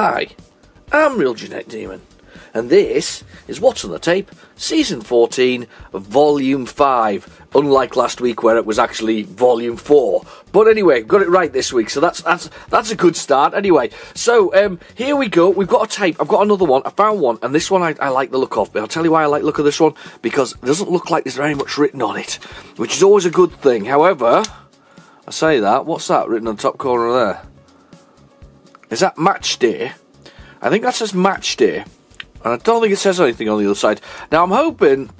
Hi, I'm Real Genetic Demon, and this is What's on the Tape, Season 14, Volume 5. Unlike last week where it was actually Volume 4. But anyway, got it right this week, so that's a good start. Anyway, so here we go. We've got a tape. I've got another one. I found one, and this one I like the look of. But I'll tell you why I like the look of this one, because it doesn't look like there's very much written on it, which is always a good thing. However, I say that. What's that written on the top corner there? Is that Match Day? I think that says Match Day. And I don't think it says anything on the other side. Now, I'm hoping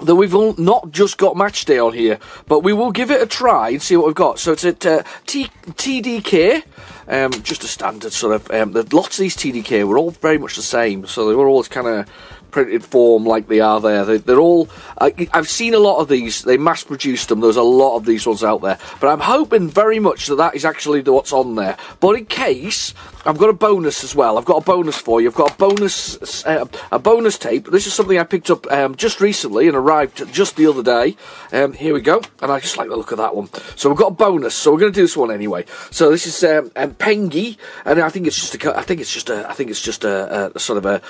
that we've not just got Match Day on here, but we will give it a try and see what we've got. So it's at TDK, just a standard sort of, lots of these TDK were all very much the same, so they were always kind of printed form like they are there. They're all, I've seen a lot of these, they mass produced them, there's a lot of these ones out there, but I'm hoping very much that that is actually what's on there. But in case, I've got a bonus as well. I've got a bonus for you. I've got a bonus tape. This is something I picked up just recently and arrived just the other day. Here we go, and I just like the look of that one. So we've got a bonus. So we're going to do this one anyway. So this is Pengy, and I think it's just a sort of a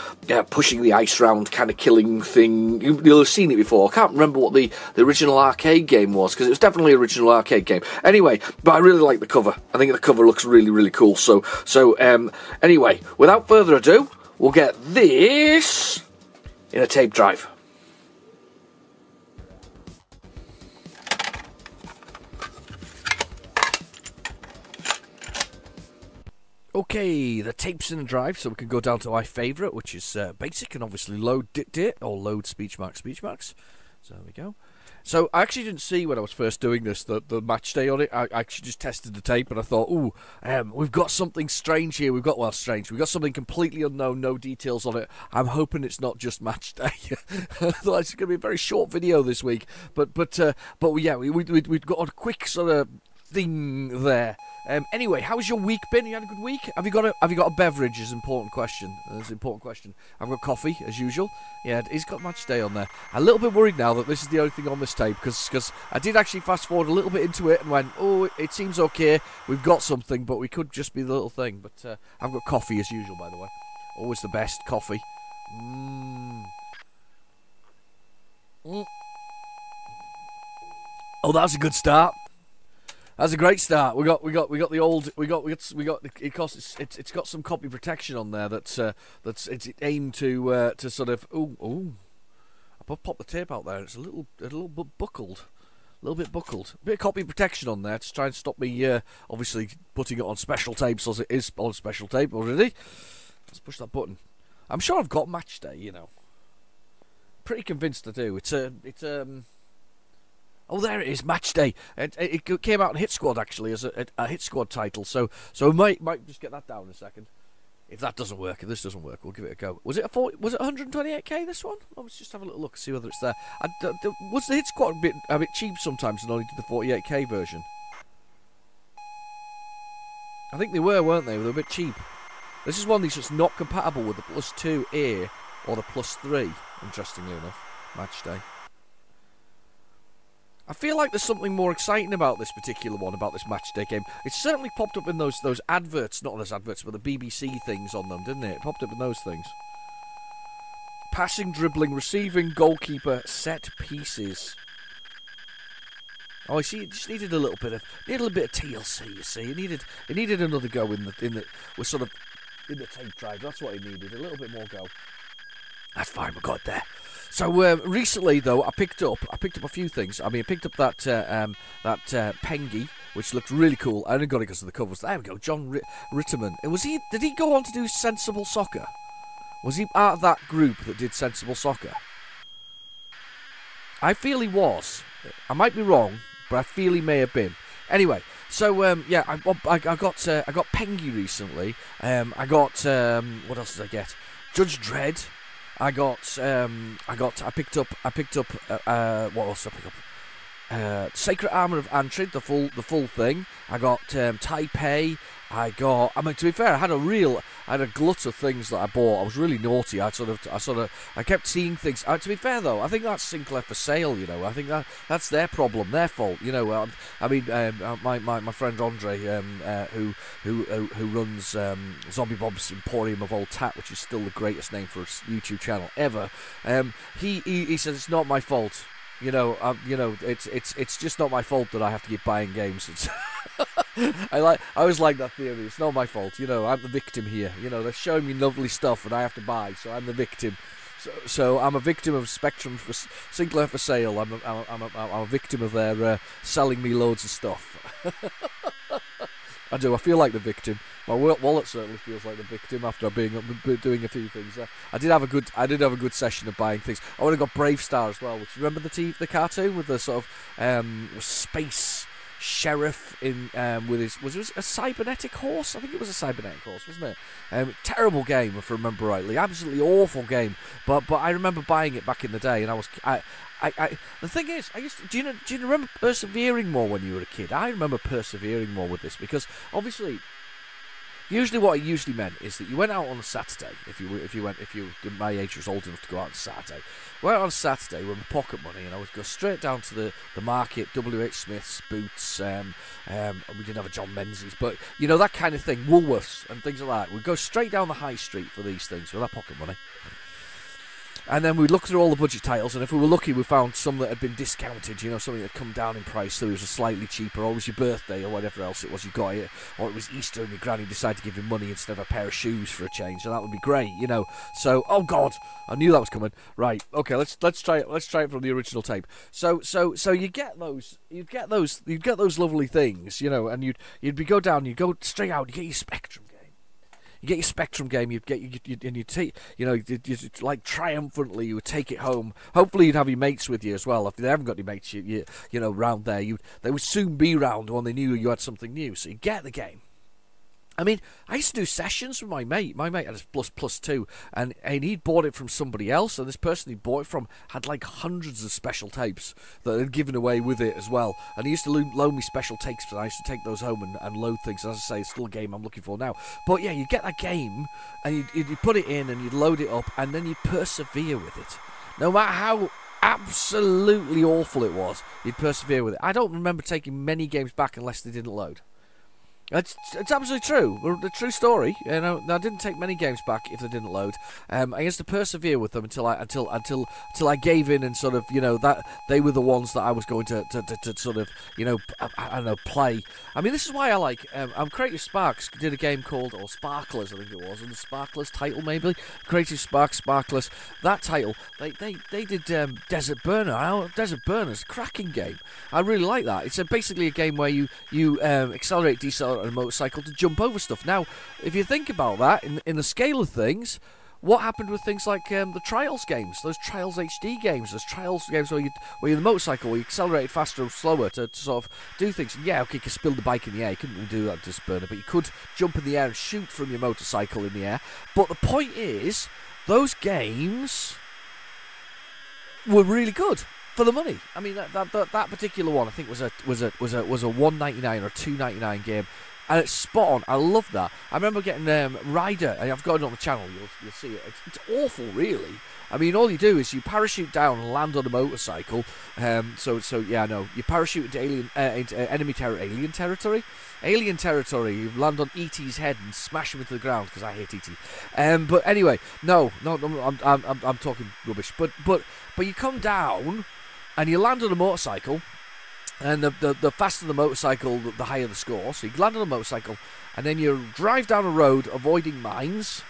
pushing the ice round kind of killing thing. You'll have seen it before. I can't remember what the original arcade game was, because it was definitely an original arcade game. Anyway, but I really like the cover. I think the cover looks really, really cool. So anyway, without further ado, we'll get this in a tape drive. Okay, the tape's in the drive, so we can go down to my favourite, which is basic, and obviously load dit, or load speech marks. So there we go. So I actually didn't see when I was first doing this the Match Day on it. I actually just tested the tape and I thought, ooh, we've got something strange here. We've got something completely unknown, no details on it. I'm hoping it's not just Match Day. I thought it's going to be a very short video this week, but yeah, we've got a quick sort of thing there. Anyway, how's your week been? You had a good week? Have you got a beverage? Is an important question. That's an important question. I've got coffee as usual. Yeah, he's got Match Day on there. I'm a little bit worried now that this is the only thing on this tape, because I did actually fast forward a little bit into it and went, oh, it seems okay. We've got something, but we could just be the little thing. But I've got coffee as usual, by the way. Always the best coffee. Oh, that's a good start. That's a great start. We got the old. It's got some copy protection on there that's it's aimed to sort of. I pop the tape out there. It's a little bit buckled. A bit of copy protection on there to try and stop me obviously putting it on special tapes, as it is on special tape already. Let's push that button. I'm sure I've got Match Day. You know, pretty convinced I do. Oh, there it is, Match Day. It came out in Hit Squad, actually, as a Hit Squad title. So we might just get that down in a second. If that doesn't work, if this doesn't work, we'll give it a go. Was it 128k, this one? Let's just have a little look, see whether it's there. Was the Hit Squad a bit cheap sometimes and only did the 48k version? I think they weren't they? They were a bit cheap. This is one that's just not compatible with the Plus 2A or the Plus 3, interestingly enough. Match Day. I feel like there's something more exciting about this particular one, about this Match Day game. It certainly popped up in those adverts, not those adverts, but the BBC things on them, didn't it? It popped up in those things. Passing, dribbling, receiving, goalkeeper, set pieces. Oh, I see. It just needed a little bit of TLC. You see, it needed another go in the tape drive. That's what it needed. A little bit more go. That's fine. We got there. So recently, though, I picked up a few things. I mean, I picked up that Pengy, which looked really cool. I only got it because of the covers. There we go, John Ritterman. Did he go on to do Sensible Soccer? Was he part of that group that did Sensible Soccer? I feel he was. I might be wrong, but I feel he may have been. Anyway, so yeah, I got Pengy recently. I got what else did I get? Judge Dredd. I picked up what else did I pick up? Sacred Armour of Antrid, the full thing. I got Taipei. I mean, to be fair, I had a glut of things that I bought. I was really naughty. I kept seeing things. To be fair though, I think that's Sinclair for sale. You know, I think that's their problem, their fault. You know, I mean, my friend Andre, who runs Zombie Bob's Emporium of Old Tat, which is still the greatest name for a YouTube channel ever. He says it's not my fault. You know, it's just not my fault that I have to keep buying games. I always like that theory. It's not my fault. You know, I'm the victim here. You know, they're showing me lovely stuff and I have to buy, so I'm the victim. So I'm a victim of Spectrum for Sinclair for sale. I'm a victim of their selling me loads of stuff. I do. I feel like the victim. My wallet certainly feels like the victim after doing a few things. I did have a good session of buying things. I would have got Brave Star as well. Which, remember the cartoon with the sort of space sheriff in was it a cybernetic horse? I think it was a cybernetic horse, wasn't it? Terrible game, if I remember rightly. Absolutely awful game. But I remember buying it back in the day, and the thing is, do you remember persevering more when you were a kid? I remember persevering more with this because obviously, usually what it usually meant is that you went out on a Saturday. If you my age was old enough to go out on a Saturday, went out on a Saturday with my pocket money, and I would go straight down to the market, WH Smith's, Boots. We didn't have a John Menzies, but you know that kind of thing, Woolworths and things like that. We'd go straight down the high street for these things with our pocket money. And then we'd look through all the budget titles, and if we were lucky, we found some that had been discounted, you know, something that had come down in price, so it was a slightly cheaper, or it was your birthday, or whatever else it was you got it, or it was Easter and your granny decided to give you money instead of a pair of shoes for a change, and that would be great, you know. So, oh God, I knew that was coming. Right, okay, let's try it from the original tape. So you get those lovely things, you know, and you'd go down, you'd go straight out, you get your Spectrum. You get your Spectrum game, you take, you know, you like triumphantly, you would take it home. Hopefully, you'd have your mates with you as well. If they haven't got any mates, you know, round there, they would soon be round when they knew you had something new. So you get the game. I mean, I used to do sessions with my mate. My mate had a plus 2, and he'd bought it from somebody else, and this person he bought it from had like hundreds of special tapes that they'd given away with it as well. And he used to loan me special tapes, and I used to take those home and load things. As I say, it's still a game I'm looking for now. But yeah, you get that game, and you put it in, and you'd load it up, and then you persevere with it. No matter how absolutely awful it was, you'd persevere with it. I don't remember taking many games back unless they didn't load. It's absolutely true. The true story. You know, I didn't take many games back if they didn't load. I used to persevere with them until I gave in and sort of, you know, that they were the ones that I was going to sort of, you know, I don't know, play. I mean, this is why I like. Creative Sparks did a game called, or Sparklers, I think it was, and the Sparklers title maybe. Creative Sparks, Sparklers. That title, they did Desert Burner. Desert Burner's a cracking game. I really like that. It's basically a game where you accelerate, decelerate on a motorcycle to jump over stuff. Now, if you think about that in the scale of things, what happened with things like the Trials games, those Trials HD games, those Trials games where you're the motorcycle, where you accelerate faster or slower to sort of do things. And yeah, okay, you could spill the bike in the air, you couldn't really do that with this burner, but you could jump in the air and shoot from your motorcycle in the air. But the point is, those games were really good for the money. I mean, that particular one, I think was a $1.99 or $2.99 game. And it's spot on. I love that. I remember getting Rider, and I've got it on the channel. You'll see it. It's awful, really. I mean, all you do is you parachute down and land on a motorcycle. So yeah, no, you parachute into alien territory. Alien territory. You land on E.T.'s head and smash him into the ground because I hate E.T. But anyway, no, I'm talking rubbish. But you come down and you land on a motorcycle. And the faster the motorcycle, the higher the score. So you land on a motorcycle, and then you drive down a road avoiding mines,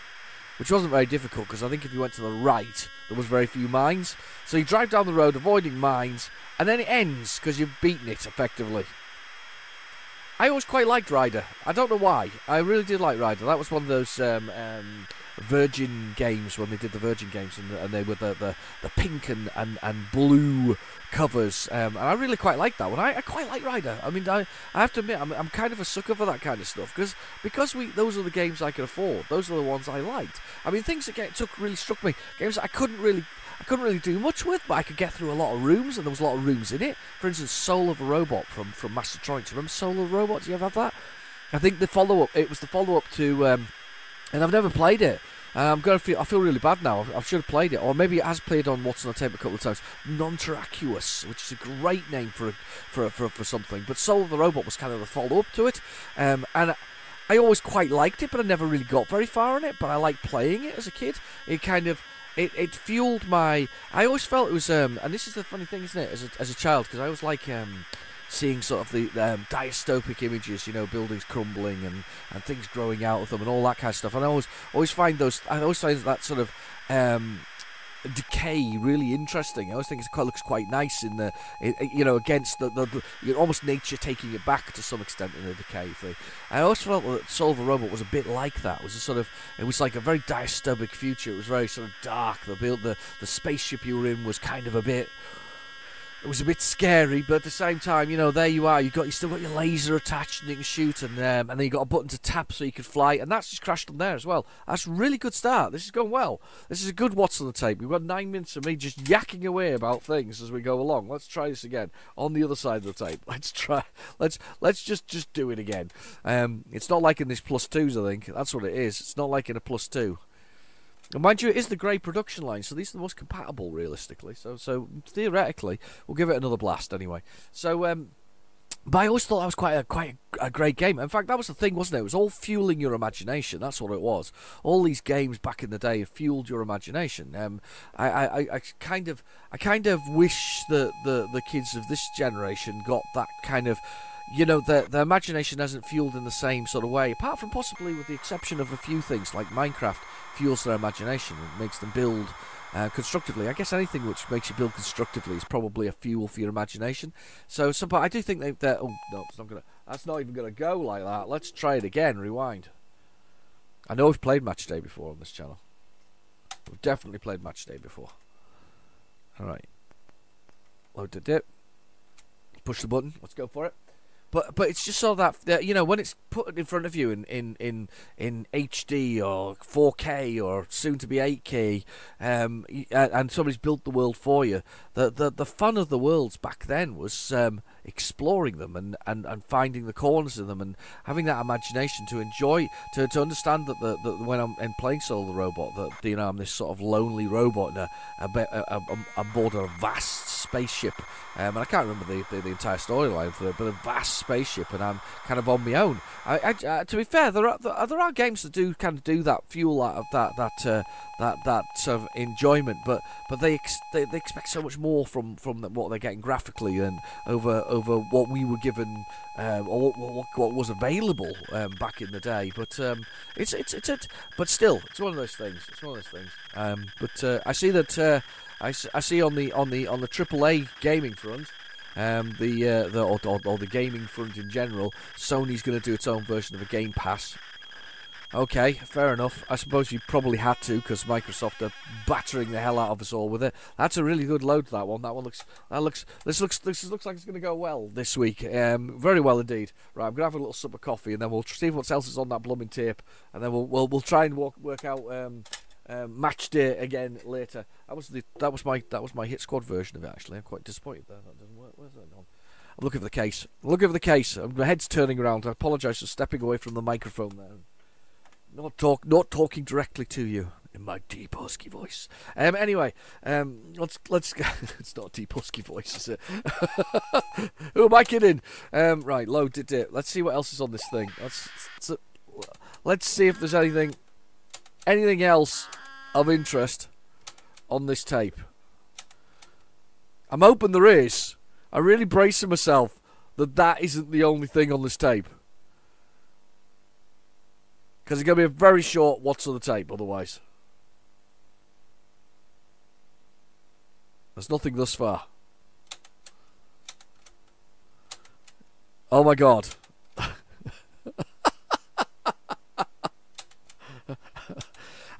which wasn't very difficult, because I think if you went to the right, there was very few mines. So you drive down the road avoiding mines, and then it ends, because you've beaten it, effectively. I always quite liked Rider. I don't know why. I really did like Rider. That was one of those Virgin games, when they did the Virgin games, and they were the pink and blue covers, and I really quite like that one. I quite like Rider. I mean, I have to admit, I'm kind of a sucker for that kind of stuff, because those are the games I could afford. Those are the ones I liked. I mean, things that really struck me, games that I I couldn't really do much with, but I could get through a lot of rooms, and there was a lot of rooms in it. For instance, Soul of a Robot from Mastertronics. Remember Soul of a Robot? Do you ever have that? I think the follow-up, it was the follow-up to, and I've never played it. I feel really bad now. I should have played it, or maybe it has played on What's on the Tape a couple of times. Non-Terraqueous, which is a great name for something. But Soul of the Robot was kind of the follow-up to it, and I always quite liked it, but I never really got very far in it. But I liked playing it as a kid. It fueled my. I always felt it was, and this is the funny thing, isn't it? As a child, because I always like seeing sort of the dystopic images, you know, buildings crumbling and things growing out of them and all that kind of stuff. And I always find that sort of decay really interesting. I always think it looks quite nice in against the almost nature taking it back to some extent in the decay thing. I always felt that Soul of a Robot was a bit like that. It was like a very dystopic future. It was very sort of dark. The spaceship you were in was kind of a bit. It was a bit scary, but at the same time, you know, there you are. You still got your laser attached, and you can shoot, and then you got a button to tap so you could fly, and that's just crashed on there as well. That's a really good start. This is going well. This is a good What's on the Tape. We've got 9 minutes of me just yakking away about things as we go along. Let's try this again on the other side of the tape. Let's try. Let's just do it again. It's not like in this +2s, I think. That's what it is. It's not like in a +2. And mind you, it is the grey production line, so these are the most compatible, realistically. So theoretically, we'll give it another blast anyway. So, but I always thought that was quite a great game. In fact, that was the thing, wasn't it? It was all fueling your imagination. That's what it was. All these games back in the day have fueled your imagination. I kind of wish that the kids of this generation got that kind of. You know, their imagination hasn't fueled in the same sort of way, apart from possibly with the exception of a few things, like Minecraft fuels their imagination and makes them build constructively. I guess anything which makes you build constructively is probably a fuel for your imagination. But I do think they're... Oh, no, that's not even going to go like that. Let's try it again, rewind. I know we've played Match Day before on this channel. We've definitely played Match Day before. Alright. Load it dip. Push the button. Let's go for it. But it's just so that you know, when it's put in front of you in HD or 4K or soon to be 8K, and somebody's built the world for you, the fun of the worlds back then was exploring them and finding the corners of them and having that imagination to enjoy, to understand that when I'm playing Soul of the Robot, that, you know, I'm this sort of lonely robot aboard a vast spaceship. And I can't remember the entire storyline for it, but a vast spaceship, and I'm kind of on my own. To be fair, there are games that do kind of do that, fuel out of that sort of enjoyment, but they expect so much more from what they're getting graphically and over what we were given or what was available back in the day. But but still, it's one of those things. It's one of those things. But I see that. I see on the AAA gaming front, the gaming front in general, Sony's going to do its own version of a Game Pass. Okay, fair enough. I suppose you probably had to, because Microsoft are battering the hell out of us all with it. That's a really good load, that one. This looks like it's going to go well this week. Very well indeed. Right, I'm going to have a little sup of coffee, and then we'll see what else is on that blooming tape, and then we'll try and work out. Match Day again later. That was my Hit Squad version of it. Actually, I'm quite disappointed that doesn't work. Where's that gone? I'm looking for the case. My head's turning around. I apologise for stepping away from the microphone there. Not talking directly to you in my deep husky voice. Anyway, let's go. It's not a deep husky voice, is it? Who am I kidding? Right, load it. Let's see what else is on this thing. Let's see if there's anything else of interest on this tape. I'm hoping there is. I'm really bracing myself that isn't the only thing on this tape. Because it's going to be a very short What's on the Tape otherwise. There's nothing thus far. Oh my god.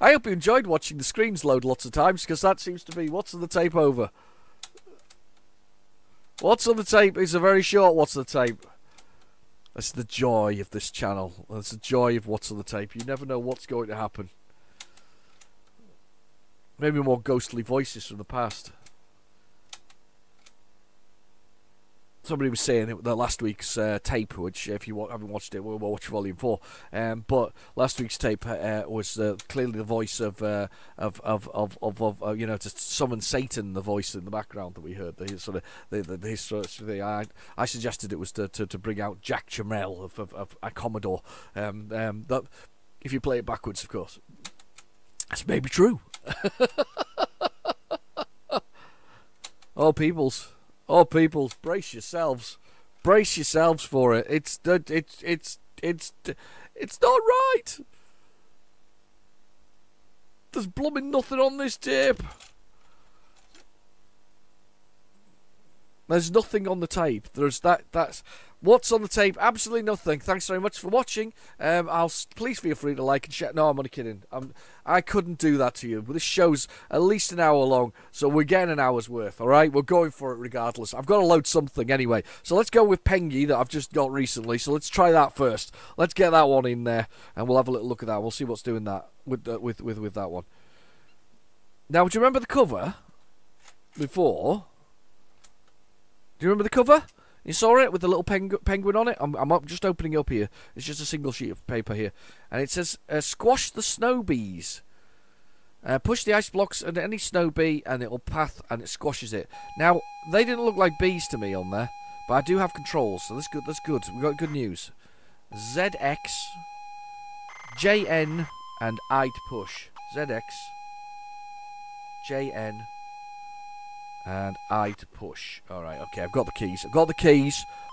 I hope you enjoyed watching the screens load lots of times, because that seems to be What's on the Tape over. What's on the Tape is a very short What's on the Tape. That's the joy of this channel. That's the joy of What's on the Tape. You never know what's going to happen. Maybe more ghostly voices from the past. Somebody was saying that last week's tape, which if you haven't watched it, we'll watch Volume 4. But last week's tape was clearly the voice of you know, to summon Satan, the voice in the background that we heard. I suggested it was to bring out Jack Chamel of Commodore. That if you play it backwards, of course, that's maybe true. Oh, peoples. Oh, people, brace yourselves for it. It's not right. There's blooming nothing on this tape. There's nothing on the tape. That's what's on the tape. Absolutely nothing. Thanks very much for watching. Please feel free to like and share. No, I'm only kidding. I couldn't do that to you. This show's at least an hour long, so we're getting an hour's worth. All right, we're going for it regardless. I've got to load something anyway. So let's go with Pengy that I've just got recently. So let's try that first. Let's get that one in there, and we'll have a little look at that. We'll see what's doing that with that one. Now, do you remember the cover before? Do you remember the cover? You saw it with the little penguin on it? I'm just opening it up here. It's just a single sheet of paper here. And it says, squash the snow bees. Push the ice blocks and any snow bee and it'll path and it squashes it. Now, they didn't look like bees to me on there. But I do have controls, so that's good. That's good. We've got good news. ZX, JN, and I to push. ZX, JN, and I to push. Alright, okay, I've got the keys.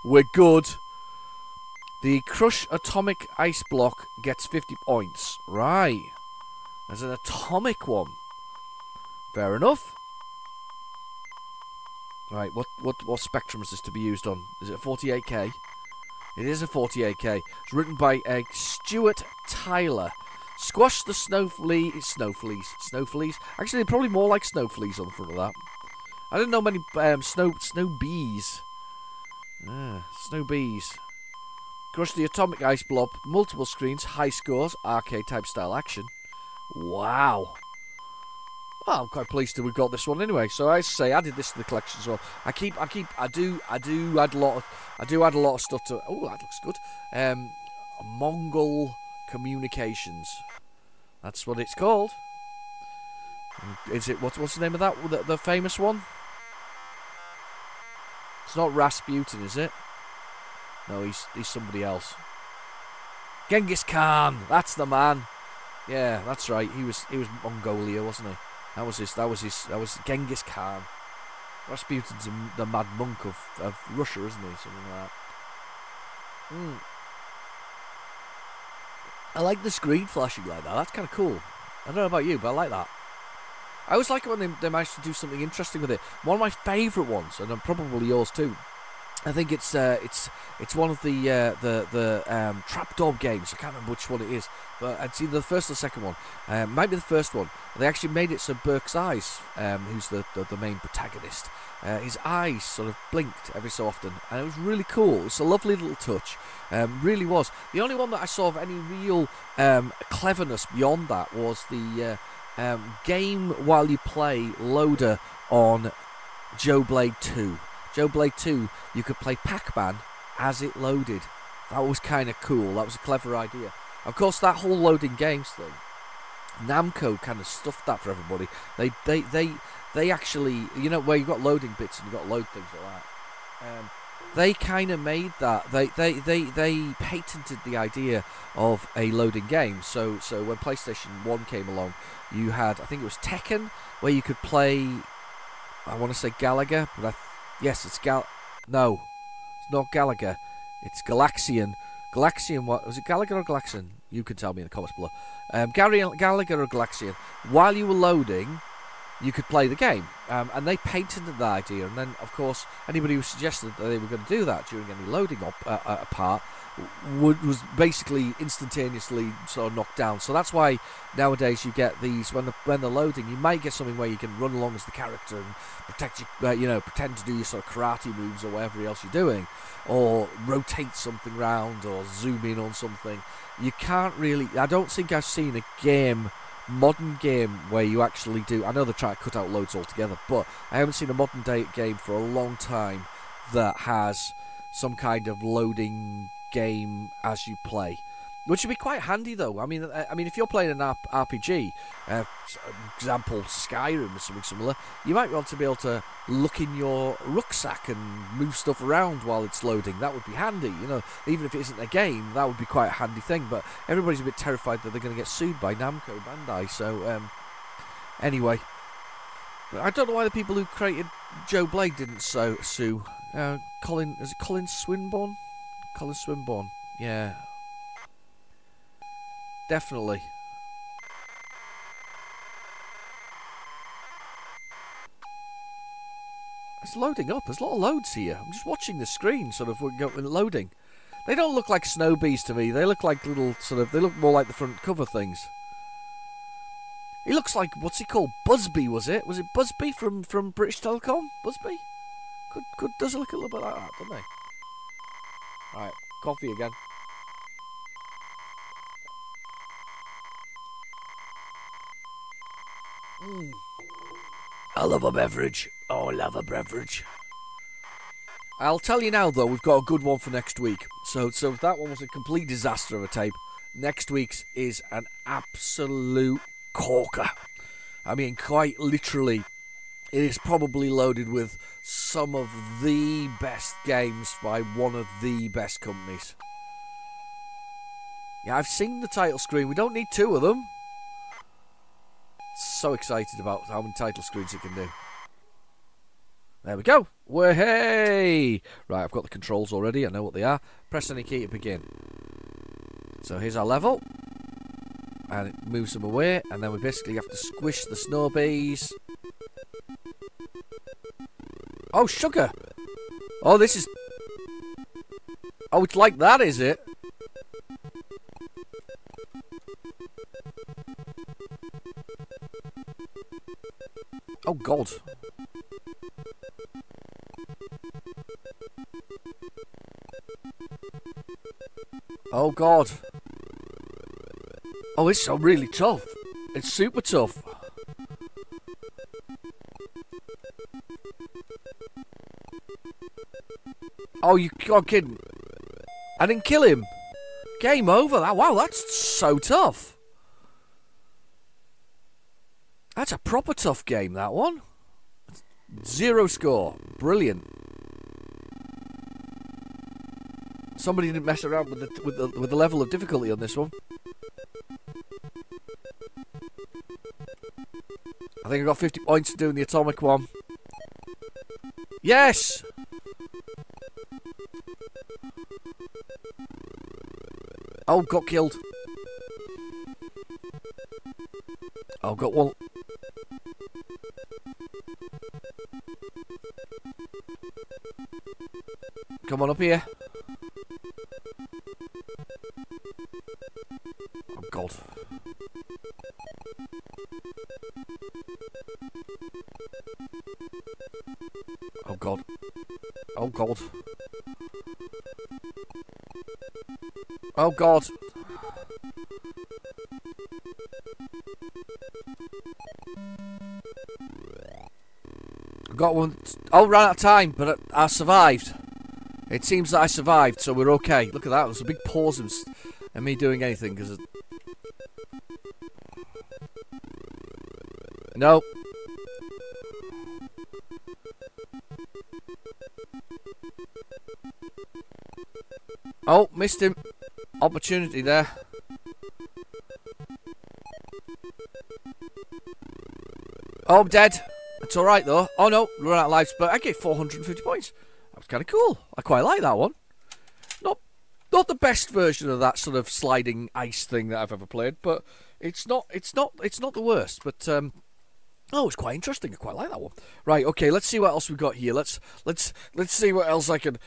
We're good. The Crush Atomic Ice Block gets 50 points. Right. There's an atomic one. Fair enough. Right, what spectrum is this to be used on? Is it a 48K? It is a 48K. It's written by Stuart Tyler. Squash the snowfleas. Actually, they're probably more like snowfleas on the front of that. I didn't know many snow bees. Snow bees. Crush the atomic ice blob. Multiple screens, high scores, arcade type style action. Wow. Well, I'm quite pleased that we've got this one anyway. So I say, added this to the collection as well. I do add a lot of stuff to. Oh, that looks good. Mongol Communications. That's what it's called. Is it what's the name of that? The famous one? It's not Rasputin, is it? No, he's somebody else. Genghis Khan. That's the man. Yeah, that's right. He was Mongolia, wasn't he? That was Genghis Khan. Rasputin's the mad monk of Russia, isn't he? Something like that. I like the screen flashing like that. That's kind of cool. I don't know about you, but I like that. I always like it when they manage to do something interesting with it. One of my favourite ones, and probably yours too. I think it's one of the trapdoor games. I can't remember which one it is, but it's either the first or the second one. Might be the first one. They actually made it so Burke's eyes, who's the main protagonist, his eyes sort of blinked every so often, and it was really cool. It's a lovely little touch, really was. The only one that I saw of any real cleverness beyond that was the game while you play loader on Joe Blade 2. Joe Blade 2, you could play Pac-Man as it loaded. That was kind of cool. That was a clever idea. Of course, that whole loading games thing, Namco kind of stuffed that for everybody. They actually, you know, where you've got loading bits and you've got to load things like that. They kind of made that. They patented the idea of a loading game. So when PlayStation 1 came along, you had, I think it was Tekken, where you could play, I want to say Gallagher, but yes, it's no, it's not Gallagher. It's Galaxian. Galaxian, what was it? Gallagher or Galaxian? You can tell me in the comments below. Gallagher or Galaxian. While you were loading, you could play the game, and they patented that idea. And then, of course, anybody who suggested that they were going to do that during any loading part was basically instantaneously sort of knocked down. So that's why nowadays you get these when they're loading. You might get something where you can run along as the character and pretend to do your sort of karate moves or whatever else you're doing, or rotate something round or zoom in on something. You can't really. I don't think I've seen a game modern game where you actually do. I know they're trying to cut out loads altogether, but I haven't seen a modern day game for a long time that has some kind of loading game as you play. Which would be quite handy, though. I mean, if you're playing an RPG, example Skyrim or something similar, you might want to be able to look in your rucksack and move stuff around while it's loading. That would be handy, you know. Even if it isn't a game, that would be quite a handy thing. But everybody's a bit terrified that they're going to get sued by Namco Bandai. So, anyway, I don't know why the people who created Joe Blade didn't sue. Is it Colin Swinburne? Colin Swinburne, yeah. Definitely. It's loading up. There's a lot of loads here. I'm just watching the screen, sort of loading. They don't look like snow bees to me. They look like little they look more like the front cover things. He looks like, what's he called? Busby, was it? Was it Busby from British Telecom? Busby? Does it look a little bit like that, doesn't he? Right, coffee again. I love a beverage. Oh, I love a beverage. I'll tell you now, though, we've got a good one for next week. So that one was a complete disaster of a tape. Next week's is an absolute corker. I mean, quite literally, it is probably loaded with some of the best games by one of the best companies. Yeah, I've seen the title screen. We don't need two of them. So excited about how many title screens it can do. There we go. Hey! Right, I've got the controls already. I know what they are. Press any key to begin. So here's our level. And it moves them away. And then we basically have to squish the snow bees. Oh, sugar! Oh, this is... Oh, it's like that, is it? Oh, God. Oh, God. Oh, it's so really tough. It's super tough. Oh, you're kidding. I didn't kill him. Game over. Wow, that's so tough. That's a proper tough game, that one. 0 score. Brilliant. Somebody didn't mess around with the level of difficulty on this one. I think I got 50 points for doing the atomic one. Yes! Oh, got killed. Oh, got one. Come on up here. Oh, God. Oh, God. Oh, God. Oh, God. I got one. Oh, ran out of time, but I survived. It seems that I survived, so we're okay. Look at that. There's a big pause in me doing anything, because... No. Oh, missed him. Opportunity there. Oh, I'm dead. It's alright, though. Oh, no. Run out of lives, but I get 450 points. That was kind of cool. I quite like that one. Not the best version of that sort of sliding ice thing that I've ever played, but it's not the worst. But oh, it's quite interesting. I quite like that one. Right, okay. Let's see what else we've got here. Let's see what else I can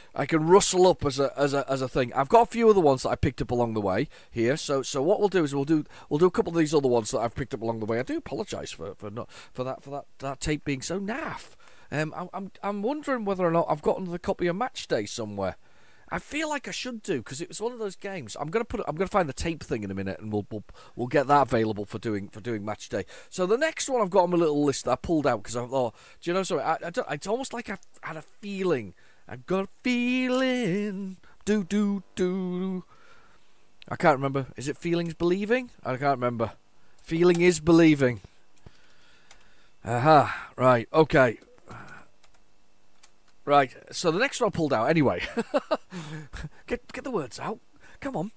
rustle up as a thing. I've got a few other ones that I picked up along the way here. So what we'll do is we'll do a couple of these other ones that I've picked up along the way. I do apologise for that tape being so naff. I'm wondering whether or not I've got another copy of Match Day somewhere. I feel like I should do because it was one of those games. I'm gonna find the tape thing in a minute, and we'll get that available for doing match day. So the next one I've got on my little list that I pulled out because I thought, do you know something? It's almost like I had a feeling. I've got a feeling. Do. I can't remember. Is it feelings believing? I can't remember. Feeling is believing. Aha. Right. Okay. Right, so the next one I pulled out, anyway, get the words out, come on,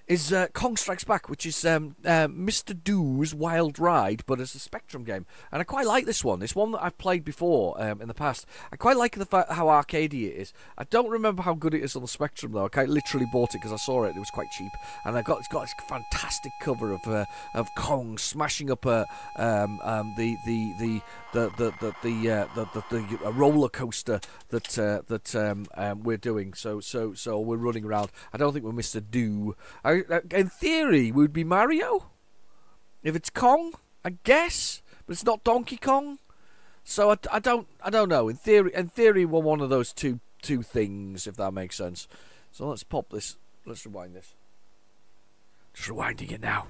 is Kong Strikes Back, which is Mr. Do's Wild Ride, but it's a Spectrum game. And I quite like this one. It's one that I've played before in the past. I quite like how arcadey it is. I don't remember how good it is on the Spectrum, though. I literally bought it because I saw it. It was quite cheap. And it's got this fantastic cover of Kong smashing up a roller coaster that we're doing. So we're running around. I don't think we're Mr. Do. In theory, we would be Mario if it's Kong, I guess, but it's not Donkey Kong. So I don't know. In theory, we're one of those two things, if that makes sense. So let's pop this. Let's rewind this. Just rewinding it now.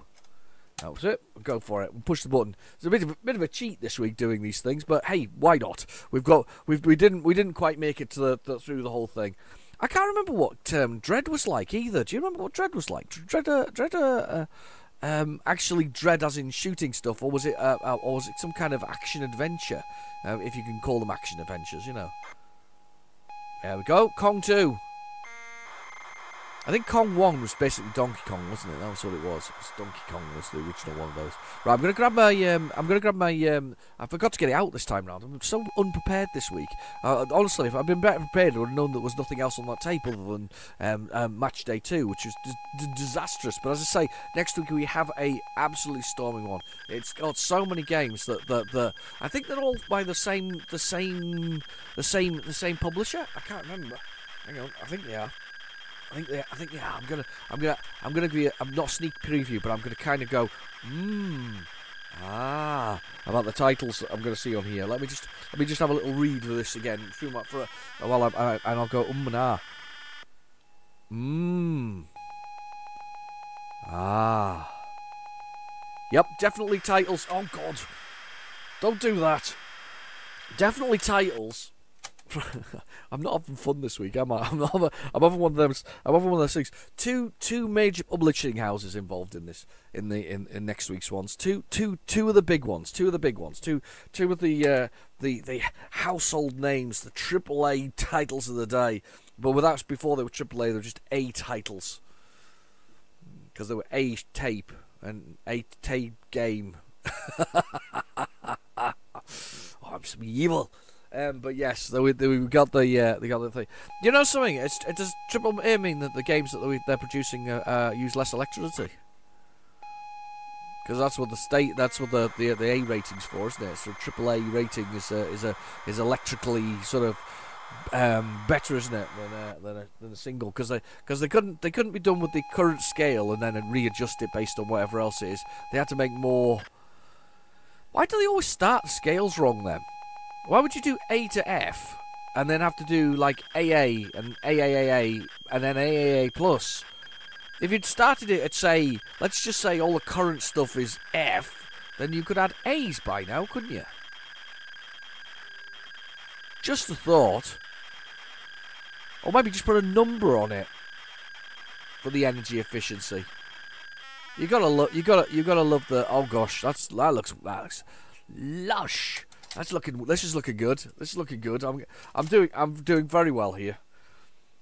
That was it. We'll go for it. We'll push the button. It's a bit of a cheat this week doing these things, but hey, why not? We didn't quite make it to through the whole thing. I can't remember what Dread was like either. Do you remember what Dread was like? Actually Dread as in shooting stuff, or was it some kind of action adventure? If you can call them action adventures, you know. There we go. Kong 2. I think Kong 1 was basically Donkey Kong, wasn't it? That was what it was. Donkey Kong was the original one of those. Right, I'm gonna grab my. I forgot to get it out this time round. I'm so unprepared this week. Honestly, if I'd been better prepared, I would have known there was nothing else on that tape other than Match Day 2, which was disastrous. But as I say, next week we have a absolutely storming one. It's got so many games that I think they're all by the same publisher. I can't remember. Hang on, I think they are. I think yeah. I'm gonna be. I'm not sneak preview, but I'm gonna kind of go. About the titles that I'm gonna see on here. Let me just have a little read of this again. And I'll go and ah. Yep, definitely titles. Oh God, don't do that. Definitely titles. I'm not having fun this week, am I? I'm having one of those. I'm having one of those things. Two major publishing houses involved in this. In next week's ones. Two of the big ones. Two of the household names, the AAA titles of the day. But that's before they were AAA. They were just A titles because they were A tape and A tape game. Oh, I'm so evil. But yes, we got the thing. You know something? Does AAA mean that the games that they're producing use less electricity? Because that's what the A rating's for, isn't it? So AAA rating is electrically sort of better, isn't it, than a single? Because they couldn't be done with the current scale and then readjust it based on whatever else it is. They had to make more. Why do they always start the scales wrong then? Why would you do A to F and then have to do like AA and AAAA and then AAA plus? If you'd started it at, say, let's just say all the current stuff is F, then you could add A's by now, couldn't you? Just a thought. Or maybe just put a number on it for the energy efficiency. You gotta love the. Oh gosh, that looks lush. This is looking good. This is looking good. I'm doing very well here.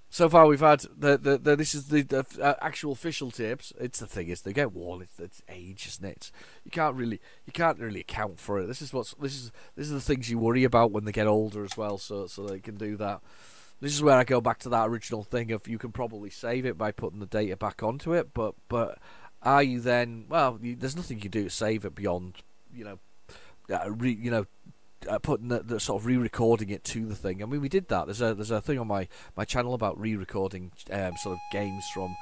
So far we've had this is the actual official tapes. It's the thing is they get worn. It's age, isn't it? You can't really account for it. This is the things you worry about when they get older as well. So they can do that. This is where I go back to that original thing of you can probably save it by putting the data back onto it, but are you then? Well, there's nothing you do to save it beyond putting the sort of re-recording it to the thing. I mean, we did that. There's a thing on my channel about re-recording sort of games from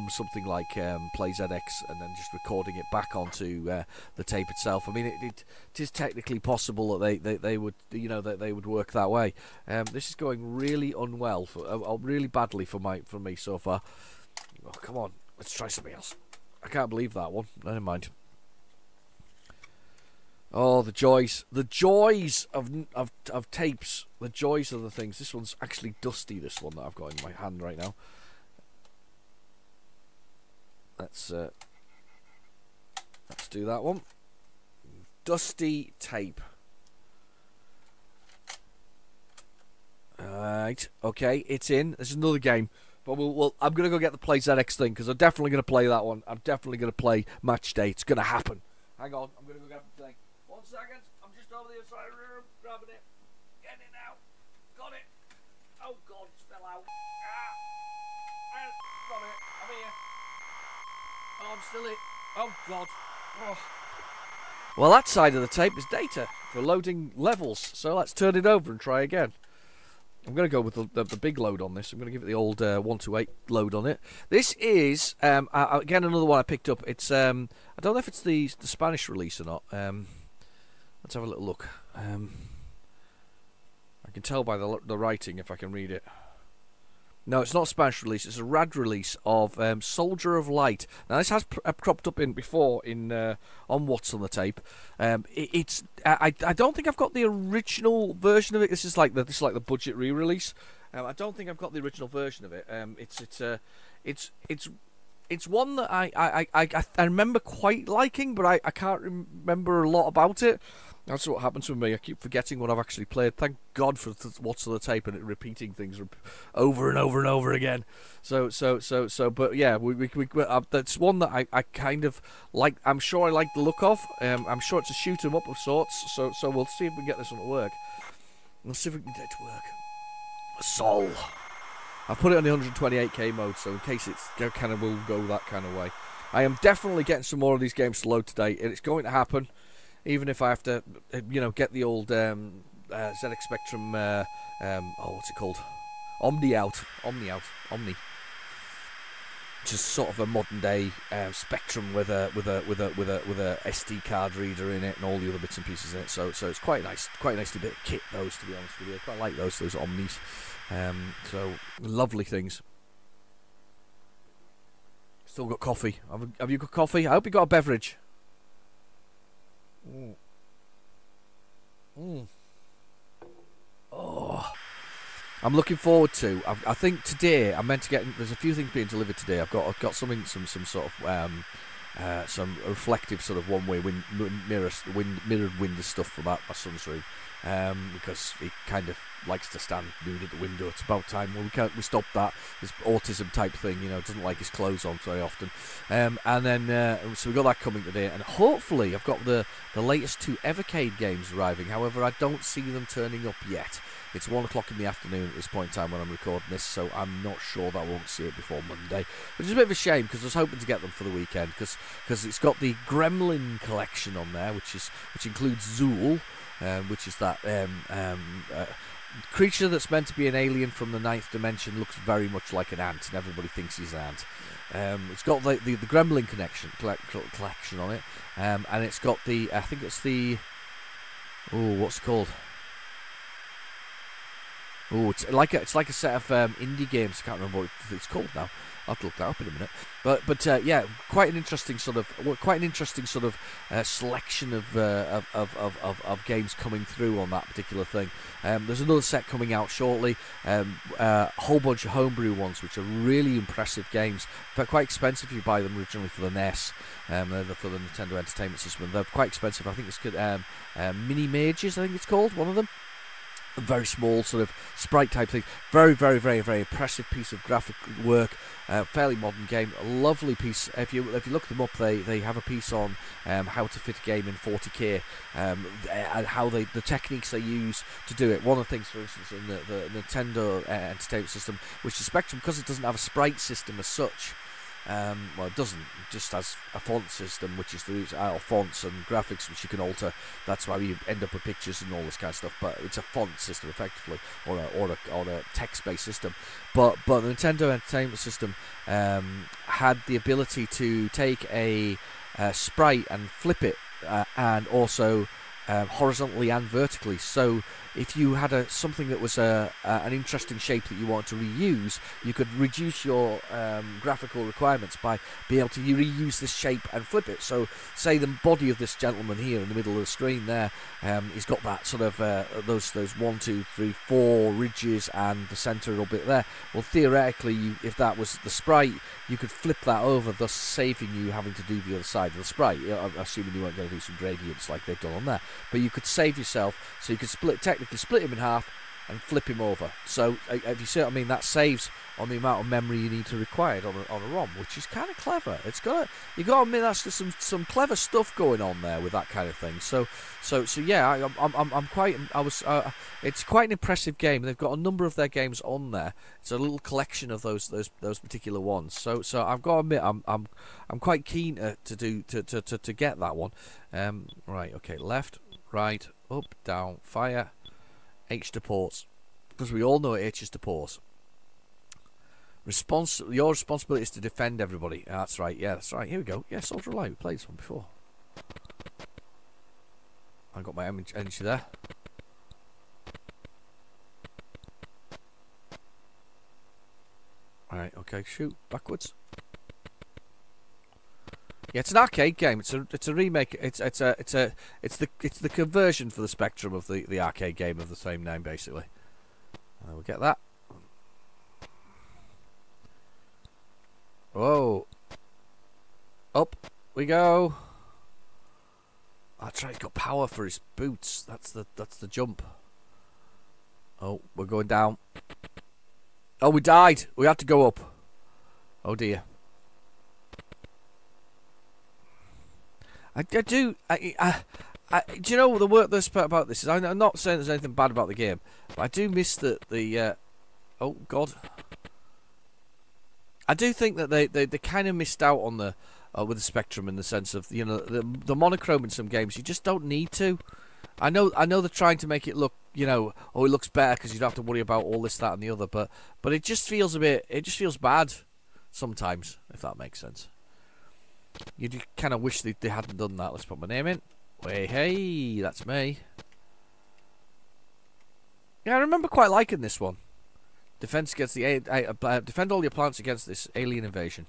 something like PlayZX, and then just recording it back onto the tape itself. I mean, it is technically possible that they would, you know, that they would work that way. This is going really unwell, really badly for me so far. Oh, come on, let's try something else. I can't believe that one. Never mind. Oh, the joys of tapes, the joys of the things. This one's actually dusty, this one that I've got in my hand right now. Let's do that one. Dusty tape. Alright, okay, it's in. There's another game. But I'm going to go get the PlayZX thing, because I'm definitely going to play that one. I'm definitely going to play Match Day. It's going to happen. Hang on, I'm going to go get the thing. 1 second, I'm just over the inside of the room, grabbing it. Getting it now. Got it. Oh God, it fell out. I got it. I'm here. Oh, I'm still here. Oh God. Oh. Well, that side of the tape is data for loading levels. So let's turn it over and try again. I'm going to go with the big load on this. I'm going to give it the old 128 load on it. This is, again, another one I picked up. It's I don't know if it's the Spanish release or not. Let's have a little look. I can tell by the writing if I can read it. No, it's not a Spanish release. It's a rad release of Soldier of Light. Now this has cropped up before on What's on the Tape. I don't think I've got the original version of it. This is like the budget re-release. I don't think I've got the original version of it. It's one that I remember quite liking, but I can't remember a lot about it. That's what happens with me. I keep forgetting what I've actually played. Thank God for What's on the Tape and it repeating things over and over and over again. So. But yeah, that's one that I kind of like. I'm sure I like the look of. I'm sure it's a shoot 'em up of sorts. So we'll see if we can get this one to work. Let's see if we can get it to work. Sol. I've put it on the 128k mode, so in case it kind of will go that kind of way. I am definitely getting some more of these games to load today, and it's going to happen. Even if I have to, get the old ZX Spectrum, what's it called? Omni. Just sort of a modern day Spectrum with a SD card reader in it and all the other bits and pieces in it. So it's quite nice to bit of kit those, to be honest with you. I quite like those Omnis. So lovely things. Still got coffee. Have you got coffee? I hope you got a beverage. Oh, I'm looking forward to. I think today I'm meant to get. There's a few things being delivered today. I've got something, some sort of some reflective sort of one-way mirrored window stuff from my son's room, because he kind of likes to stand nude at the window. It's about time. Well, we stopped that. This autism type thing, doesn't like his clothes on very often. And then so we got that coming today, and hopefully I've got the latest 2 Evercade games arriving. However, I don't see them turning up yet. It's 1 o'clock in the afternoon at this point in time when I'm recording this, so I'm not sure that I won't see it before Monday, which is a bit of a shame because I was hoping to get them for the weekend, because it's got the Gremlin collection on there, which includes Zool, which is that creature that's meant to be an alien from the 9th dimension, looks very much like an ant, and everybody thinks he's an ant. It's got the Gremlin collection on it, and it's got I think it's the, what's it called? Oh, it's like a set of indie games. I can't remember what it's called now. I'll have to look that up in a minute. But yeah, quite an interesting sort of selection of games coming through on that particular thing. There's another set coming out shortly. A whole bunch of homebrew ones, which are really impressive games. They're quite expensive if you buy them originally for the NES. They're for the Nintendo Entertainment System. They're quite expensive. I think it's Mini Mages. I think it's called, one of them. A very small sort of sprite type thing. Very, very, very, very impressive piece of graphic work. Fairly modern game. A lovely piece. If you look them up, they have a piece on how to fit a game in 40k, and how the techniques they use to do it. One of the things, for instance, in the Nintendo Entertainment System, which is Spectrum, because it doesn't have a sprite system as such, Well, it doesn't. It just has a font system, which is the fonts and graphics, which you can alter. That's why you end up with pictures and all this kind of stuff. But it's a font system, effectively, or a text-based system. But the Nintendo Entertainment System had the ability to take a sprite and flip it, and also horizontally and vertically. So if you had something that was an interesting shape that you wanted to reuse, you could reduce your graphical requirements by being able to reuse this shape and flip it. So say the body of this gentleman here in the middle of the screen there, he's got that sort of those 1, 2, 3, 4 ridges and the centre little bit there. Well, theoretically, if that was the sprite, you could flip that over, thus saving you having to do the other side of the sprite. I'm assuming you weren't going to do some gradients like they've done on there, but you could save yourself, so you could technically split him in half and flip him over. So if you see what I mean, that saves on the amount of memory you need to require on a ROM, which is kind of clever. You got to admit that's just some clever stuff going on there with that kind of thing. So yeah, it's quite an impressive game. They've got a number of their games on there. It's a little collection of those particular ones. So I've got to admit I'm quite keen to get that one. Right, okay, left, right, up, down, fire, H to ports, because we all know H is to ports. Your responsibility is to defend everybody. That's right. Yeah, that's right. Here we go. Yeah, Soldier of Light. We played this one before. I got my energy there. All right. Okay. Shoot backwards. Yeah, it's an arcade game. It's a remake. It's the conversion for the Spectrum of the arcade game of the same name, basically. We'll get that. Whoa! Up we go. That's right. He's got power for his boots. That's the jump. Oh, we're going down. Oh, we died. We had to go up. Oh dear. Do you know the worst part about this is I'm not saying there's anything bad about the game, but I do miss the oh god, I do think that they kind of missed out on the with the Spectrum, in the sense of, you know, the monochrome in some games. You just don't need to. I know they're trying to make it look, you know, oh, it looks better because you don't have to worry about all this, that, and the other, but it just feels bad sometimes, if that makes sense. You kind of wish they hadn't done that. Let's put my name in. Hey, that's me. Yeah, I remember quite liking this one. Defense against defend all your plants against this alien invasion.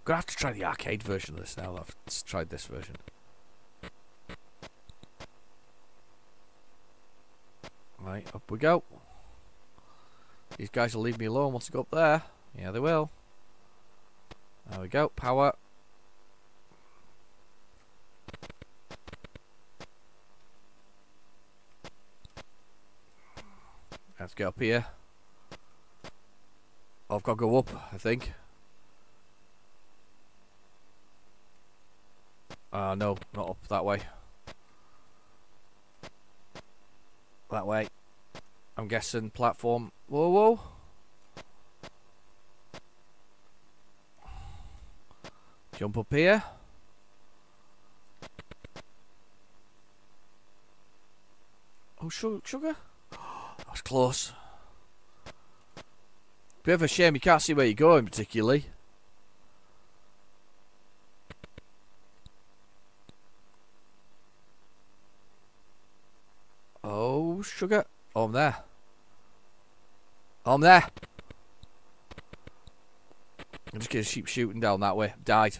Gonna have to try the arcade version of this now. I've tried this version. Right, up we go. These guys will leave me alone once I go up there. Yeah, they will. There we go. Power. Let's get up here. Oh, I've got to go up, I think. No, not up that way. That way. I'm guessing platform. Whoa, whoa. Jump up here. Oh, sugar? That was close. Bit of a shame you can't see where you're going particularly. Oh, sugar. Oh, I'm there. Oh, I'm there. I'm just going to keep shooting down that way. Died.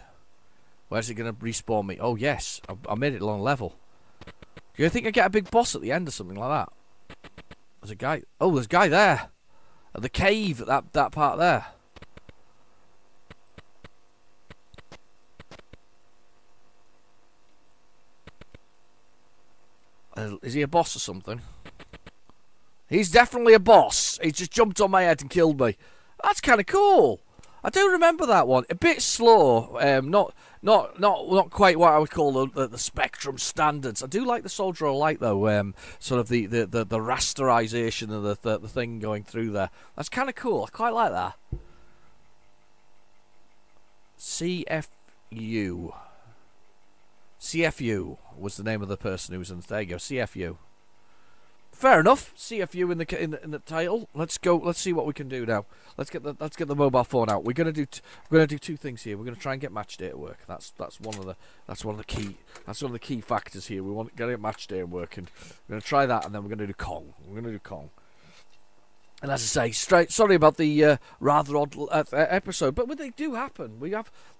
Where's it going to respawn me? Oh, yes. I made it along level. Do you think I get a big boss at the end or something like that? There's a guy. Oh, there's a guy there. At the cave, at that part there. Is he a boss or something? He's definitely a boss. He just jumped on my head and killed me. That's kind of cool. I do remember that one. A bit slow. Not quite what I would call the Spectrum standards. I do like the Soldier of Light though. Sort of the rasterization of the thing going through there. That's kind of cool. I quite like that. CFU. CFU was the name of the person who was in. There you go, CFU. Fair enough. CFU in the title. Let's go. Let's see what we can do now. Let's get the mobile phone out. We're gonna do two things here. We're gonna try and get match day to work. That's one of the key factors here. We want to get match day working. We're gonna try that, and then we're gonna do Kong. And as I say, sorry about the rather odd episode, but they do happen.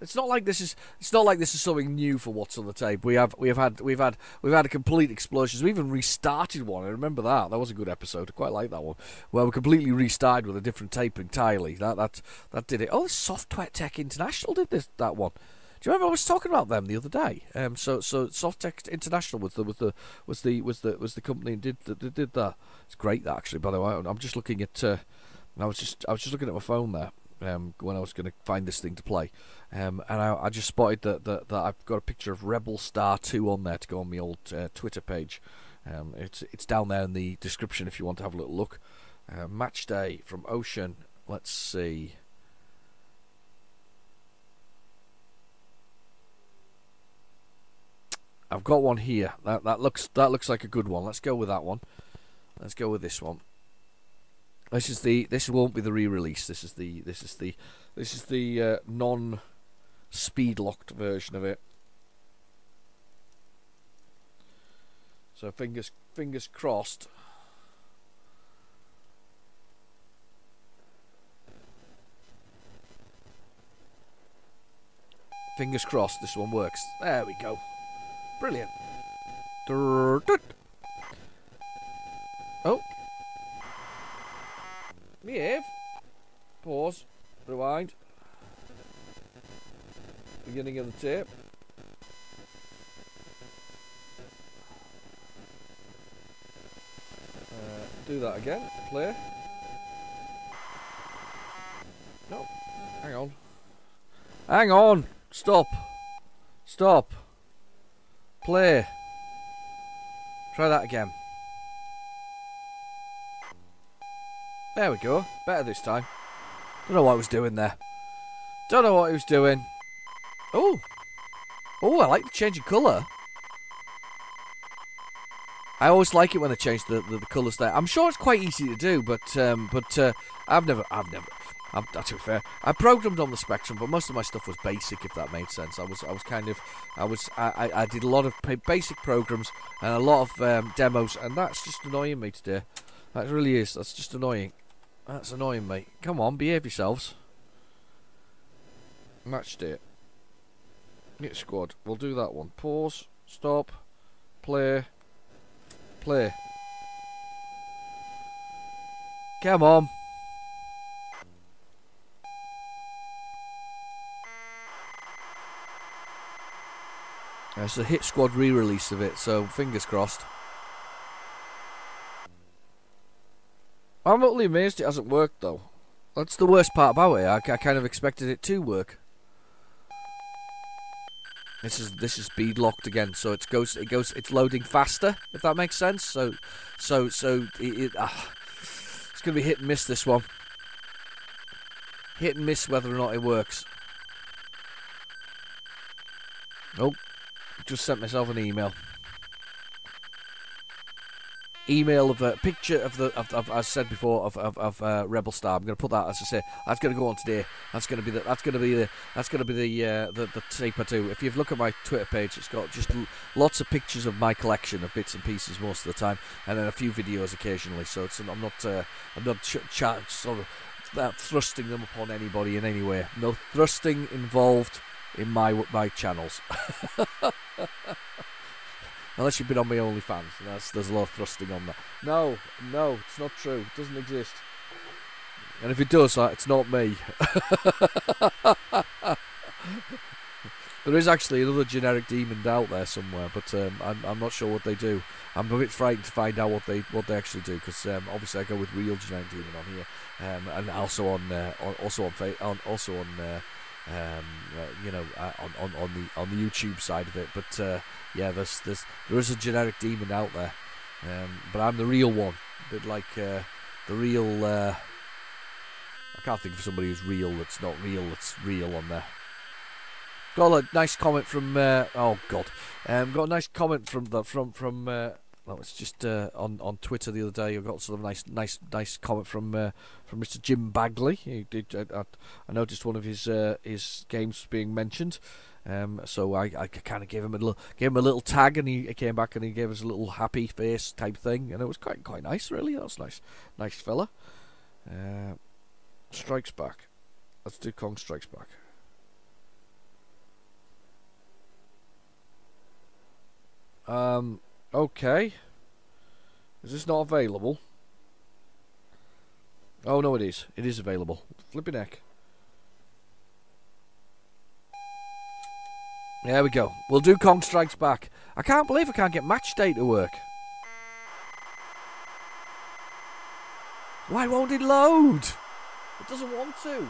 It's not like this is something new for What's on the Tape. We've had a complete explosion. We even restarted one. I remember that. That was a good episode. I quite like that one. Where we completely restarted with a different tape entirely. That did it. Oh, Software Tech International did that one. Do you remember I was talking about them the other day? So Softtech International was the company that did that. It's great that, actually. By the way, I'm just looking at I was just looking at my phone there when I was going to find this thing to play, and I just spotted that I've got a picture of Rebel Star 2 on there to go on my old Twitter page. It's down there in the description if you want to have a little look. Match day from Ocean. Let's see. I've got one here. That looks like a good one. Let's go with that one. Let's go with this one. This won't be the re-release. This is the non-speed locked version of it. So fingers crossed. Fingers crossed this one works. There we go. Brilliant. Oh. Behave. Pause. Rewind. Beginning of the tape. Do that again. Play. No. Hang on. Hang on. Stop. Stop. Play. Try that again. There we go. Better this time. Don't know what I was doing there. Don't know what he was doing. Oh. Oh, I like the change of colour. I always like it when they change the colours there. I'm sure it's quite easy to do, but I've never. To be fair, I programmed on the Spectrum, but most of my stuff was basic, if that made sense. I did a lot of basic programs and a lot of demos, and that's just annoying me today. That really is. That's just annoying. That's annoying me. Come on, behave yourselves. Match day. Hit squad. We'll do that one. Pause. Stop. Play. Play. Come on. It's a Hit Squad re-release of it, so fingers crossed. I'm utterly amazed it hasn't worked though. That's the worst part about it. I kind of expected it to work. This is speed locked again, so it's loading faster, if that makes sense. So it's gonna be hit and miss, this one. Hit and miss whether or not it works. Nope. Just sent myself an email. Email of a picture of as I said before, of Rebel Star. I'm going to put that, as I say, that's going to go on today. That's going to be the tape I do. If you look at my Twitter page, it's got just lots of pictures of my collection of bits and pieces most of the time, and then a few videos occasionally. So I'm not sort of thrusting them upon anybody in any way. No thrusting involved in my channels. Unless you've been on my OnlyFans, there's a lot of thrusting on that. No, it's not true. It doesn't exist. And if it does, it's not me. There is actually another generic demon out there somewhere, but I'm not sure what they do. I'm a bit frightened to find out what they actually do, because obviously I go with real generic demon on here, and also on the YouTube side of it. But yeah, there is a generic demon out there, but I'm the real one. A bit like the real. I can't think of somebody who's real that's not real. That's real on there. Got a nice comment from. Oh God, got a nice comment from well, it's just on Twitter the other day. I got sort of nice comment from Mr. Jim Bagley. He did. I noticed one of his games being mentioned. So I kind of gave him a little tag, and he came back and he gave us a little happy face type thing, and it was quite nice, really. That was nice fella. Strikes Back. Let's do Kong Strikes Back. Okay. Is this not available? Oh no, it is. It is available. Flipping heck. There we go. We'll do Kong Strikes Back. I can't believe I can't get match day to work. Why won't it load? It doesn't want to.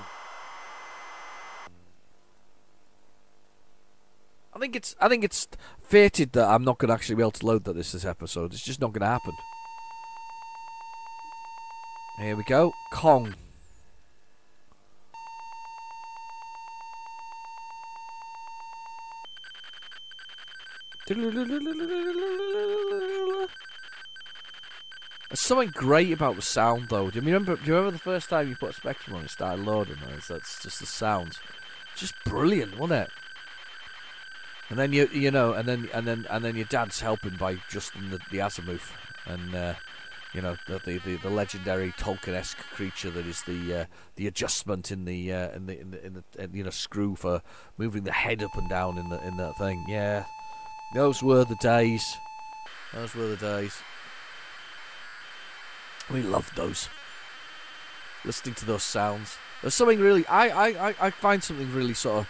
I think it's fated that I'm not going to actually be able to load this episode. It's just not going to happen. Here we go. Kong. There's something great about the sound, though. Do you remember the first time you put Spectrum on, it started loading? That's just the sounds. Just brilliant, wasn't it? And then you know, and then your dad's helping by adjusting the azimuth, and the legendary Tolkien-esque creature that is the adjustment in the screw for moving the head up and down in that thing. Yeah, those were the days. Those were the days. We loved those. Listening to those sounds. There's something really. I find something really sort of.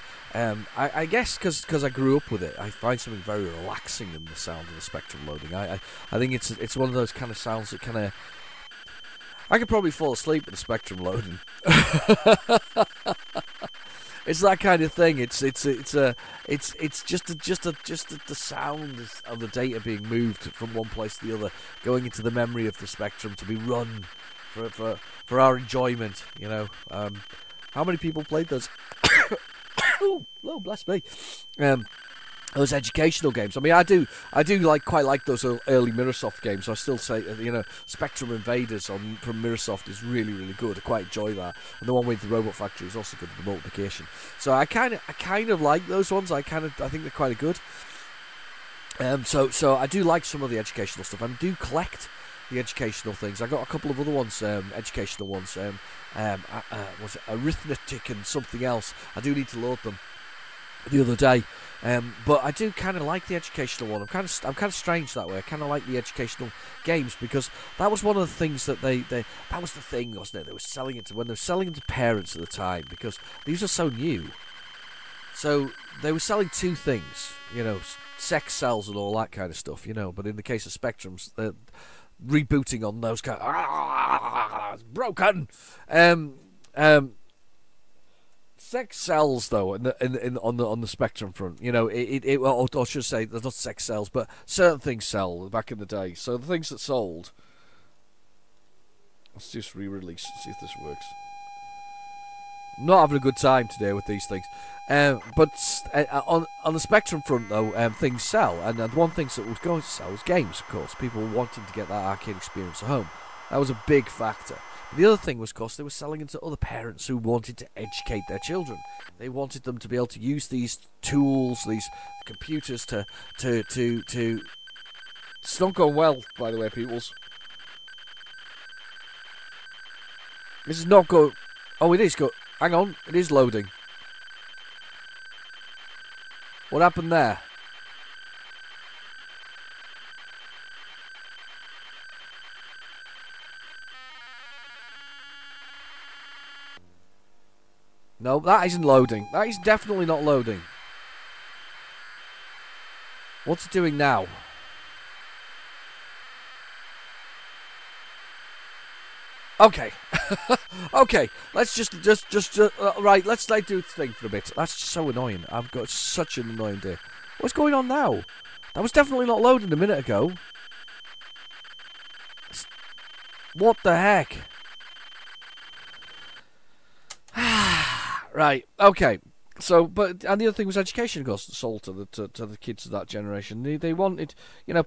I guess because I grew up with it, I find something very relaxing in the sound of the Spectrum loading. I think it's one of those kind of sounds that kind of. I could probably fall asleep with the Spectrum loading. It's that kind of thing. It's just the sound of the data being moved from one place to the other, going into the memory of the Spectrum to be run for our enjoyment. You know, how many people played those? Oh, bless me. Those educational games. I mean, I do quite like those early Mirrorsoft games. So I still say, Spectrum Invaders from Mirrorsoft is really, really good. I quite enjoy that. And the one with the Robot Factory is also good for the multiplication. So I kind of like those ones. I think they're quite good. So I do like some of the educational stuff. I do collect the educational things. I got a couple of other ones, educational ones. Was it arithmetic and something else? I do need to load them the other day. But I do kind of like the educational one. I'm kind of strange that way. I kind of like the educational games because that was one of the things that that was the thing, wasn't it? They were selling it when they were selling them to parents at the time because these are so new. So they were selling two things, sex cells and all that kind of stuff, But in the case of Spectrums, rebooting on those kind of it's broken. Sex sells though, on the Spectrum front. Or should I say, there's not sex sells, but certain things sell back in the day. So the things that sold. Let's just re-release and see if this works. I'm not having a good time today with these things. But on the Spectrum front though, things sell, and one thing that was going to sell was games, of course. People wanting to get that arcade experience at home. That was a big factor. The other thing was, of course, they were selling it to other parents who wanted to educate their children. They wanted them to be able to use these tools, these computers to. It's not going well, by the way, peoples. This is not going. Oh, it is go. Hang on, it is loading. What happened there? No, that isn't loading. That is definitely not loading. What's it doing now? Okay. Okay, let's just right, let's do this thing for a bit. That's just so annoying. I've got such an annoying day. What's going on now? That was definitely not loading a minute ago. What the heck? Right, okay. But the other thing was education, of course, sold to the kids of that generation. They wanted,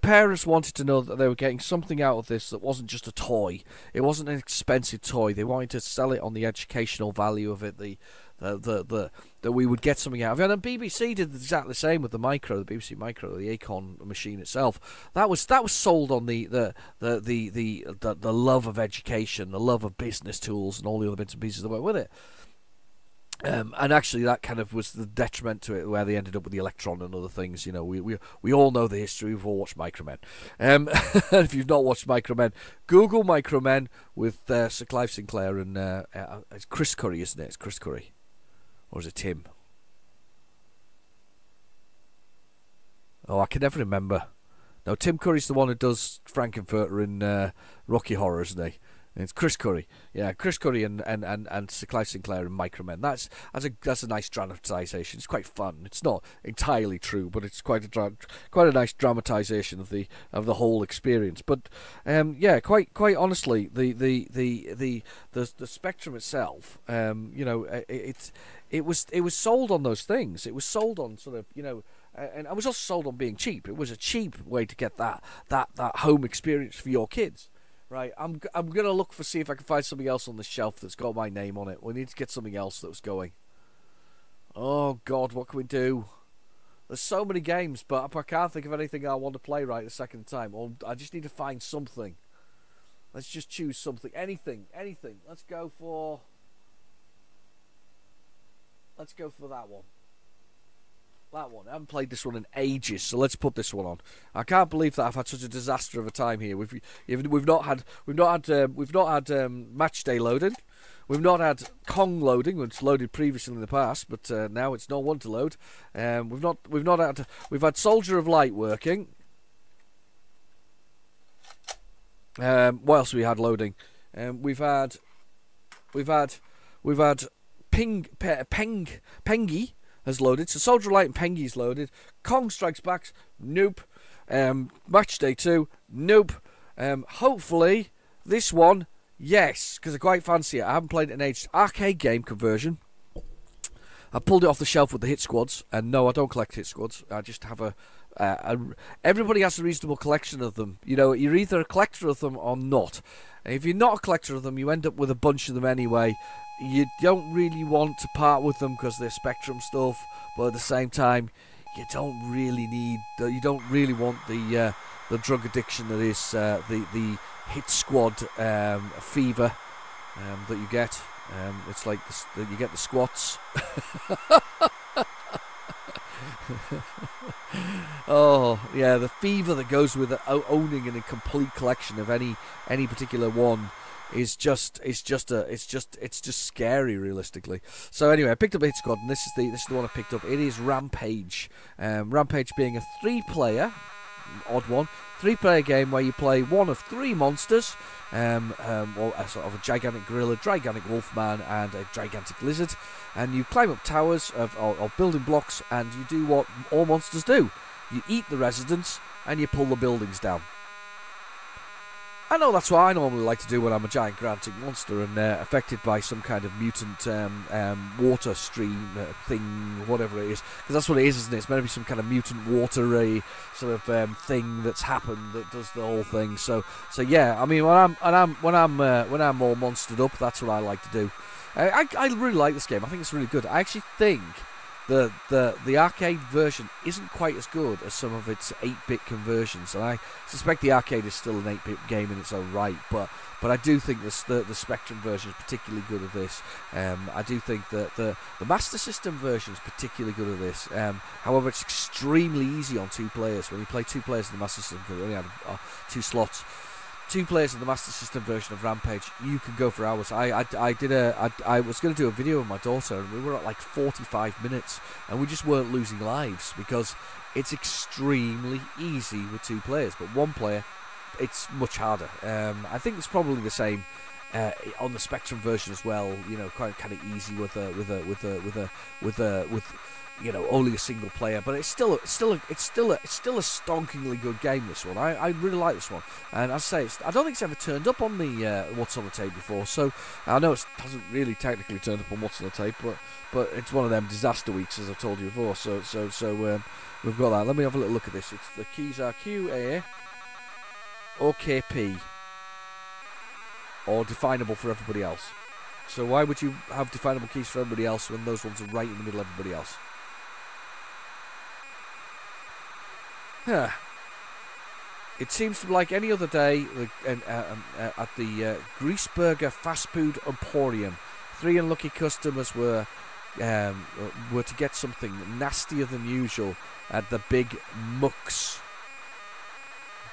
parents wanted to know that they were getting something out of this that wasn't just a toy. It wasn't an expensive toy. They wanted to sell it on the educational value of it. That we would get something out of it. And BBC did exactly the same with the BBC Micro, the Acorn machine itself. That was sold on the love of education, the love of business tools, and all the other bits and pieces that went with it. And actually, that kind of was the detriment to it, where they ended up with the Electron and other things. We all know the history. We've all watched Micromen. If you've not watched Micromen, Google Micromen with Sir Clive Sinclair and it's Chris Curry, isn't it? It's Chris Curry, or is it Tim? Oh, I can never remember. No, Tim Curry's the one who does Frankenfurter in Rocky Horror, isn't he? It's Chris Curry, yeah, Chris Curry and Sir Clive Sinclair and Micromen. That's a nice dramatisation. It's quite fun. It's not entirely true, but it's quite a nice dramatisation of the whole experience. But quite honestly, the Spectrum itself, it was sold on those things. It was sold on sort of and I was also sold on being cheap. It was a cheap way to get that home experience for your kids. Right, I'm gonna look see if I can find something else on the shelf that's got my name on it. We need to get something else that was going. Oh God, what can we do? There's so many games, but I can't think of anything I want to play right the second time. Or I just need to find something. Let's just choose something, anything. Let's go for that one. That one. I haven't played this one in ages, so let's put this one on. I can't believe that I've had such a disaster of a time here. We've not had Match Day loading. We've not had Kong loading, which it's loaded previously in the past, but now it's not one to load. We've had Soldier of Light working. What else have we had loading? We've had Pengy has loaded. So Soldier of Light and Pengy's loaded. Kong Strikes Back, nope. Match Day 2, nope. Hopefully this one, yes, because I quite fancy it. I haven't played it in ages. Arcade game conversion. I pulled it off the shelf with the hit squads, and no, I don't collect hit squads. I just have everybody has a reasonable collection of them. You're either a collector of them or not. And if you're not a collector of them, you end up with a bunch of them anyway. You don't really want to part with them because they're Spectrum stuff, but at the same time, you don't really want the drug addiction that is the hit squad fever that you get. It's like you get the squats. Oh yeah, the fever that goes with owning an incomplete collection of any particular one is just scary, realistically. So anyway, I picked up a hit squad, and this is the one I picked up. It is Rampage. Rampage being a 3-player, odd one, 3-player game where you play one of 3 monsters, or a sort of a gigantic gorilla, gigantic wolfman, and a gigantic lizard, and you climb up towers of building blocks, and you do what all monsters do. You eat the residents, and you pull the buildings down. I know that's what I normally like to do when I'm a giant gigantic monster and affected by some kind of mutant water stream thing, whatever it is. Because that's what it is, isn't it? It's meant to be some kind of mutant watery sort of thing that's happened that does the whole thing. So yeah. I mean, when I'm all monstered up, that's what I like to do. I really like this game. I think it's really good. I actually think the arcade version isn't quite as good as some of its 8-bit conversions, and I suspect the arcade is still an 8-bit game in its own right, but I do think the Spectrum version is particularly good at this. I do think that the Master System version is particularly good at this. However, it's extremely easy on 2 players. When you play 2 players in the Master System, we only had 2 slots. 2 players in the Master System version of Rampage, you can go for hours. I was going to do a video with my daughter, and we were at like 45 minutes, and we just weren't losing lives because it's extremely easy with 2 players. But 1 player, it's much harder. I think it's probably the same on the Spectrum version as well. Quite kind of easy with only a single player, but it's still a stonkingly good game. This one, I really like this one, and as I say, I don't think it's ever turned up on the What's on the Tape before. So I know it hasn't really technically turned up on What's on the Tape, but it's one of them disaster weeks, as I've told you before. So we've got that. Let me have a little look at this. The keys are QA, OKP, or definable for everybody else. So why would you have definable keys for everybody else when those ones are right in the middle of everybody else? It seems to be like any other day at the Greaseburger Fast Food Emporium. 3 unlucky customers were to get something nastier than usual at the Big Mucks.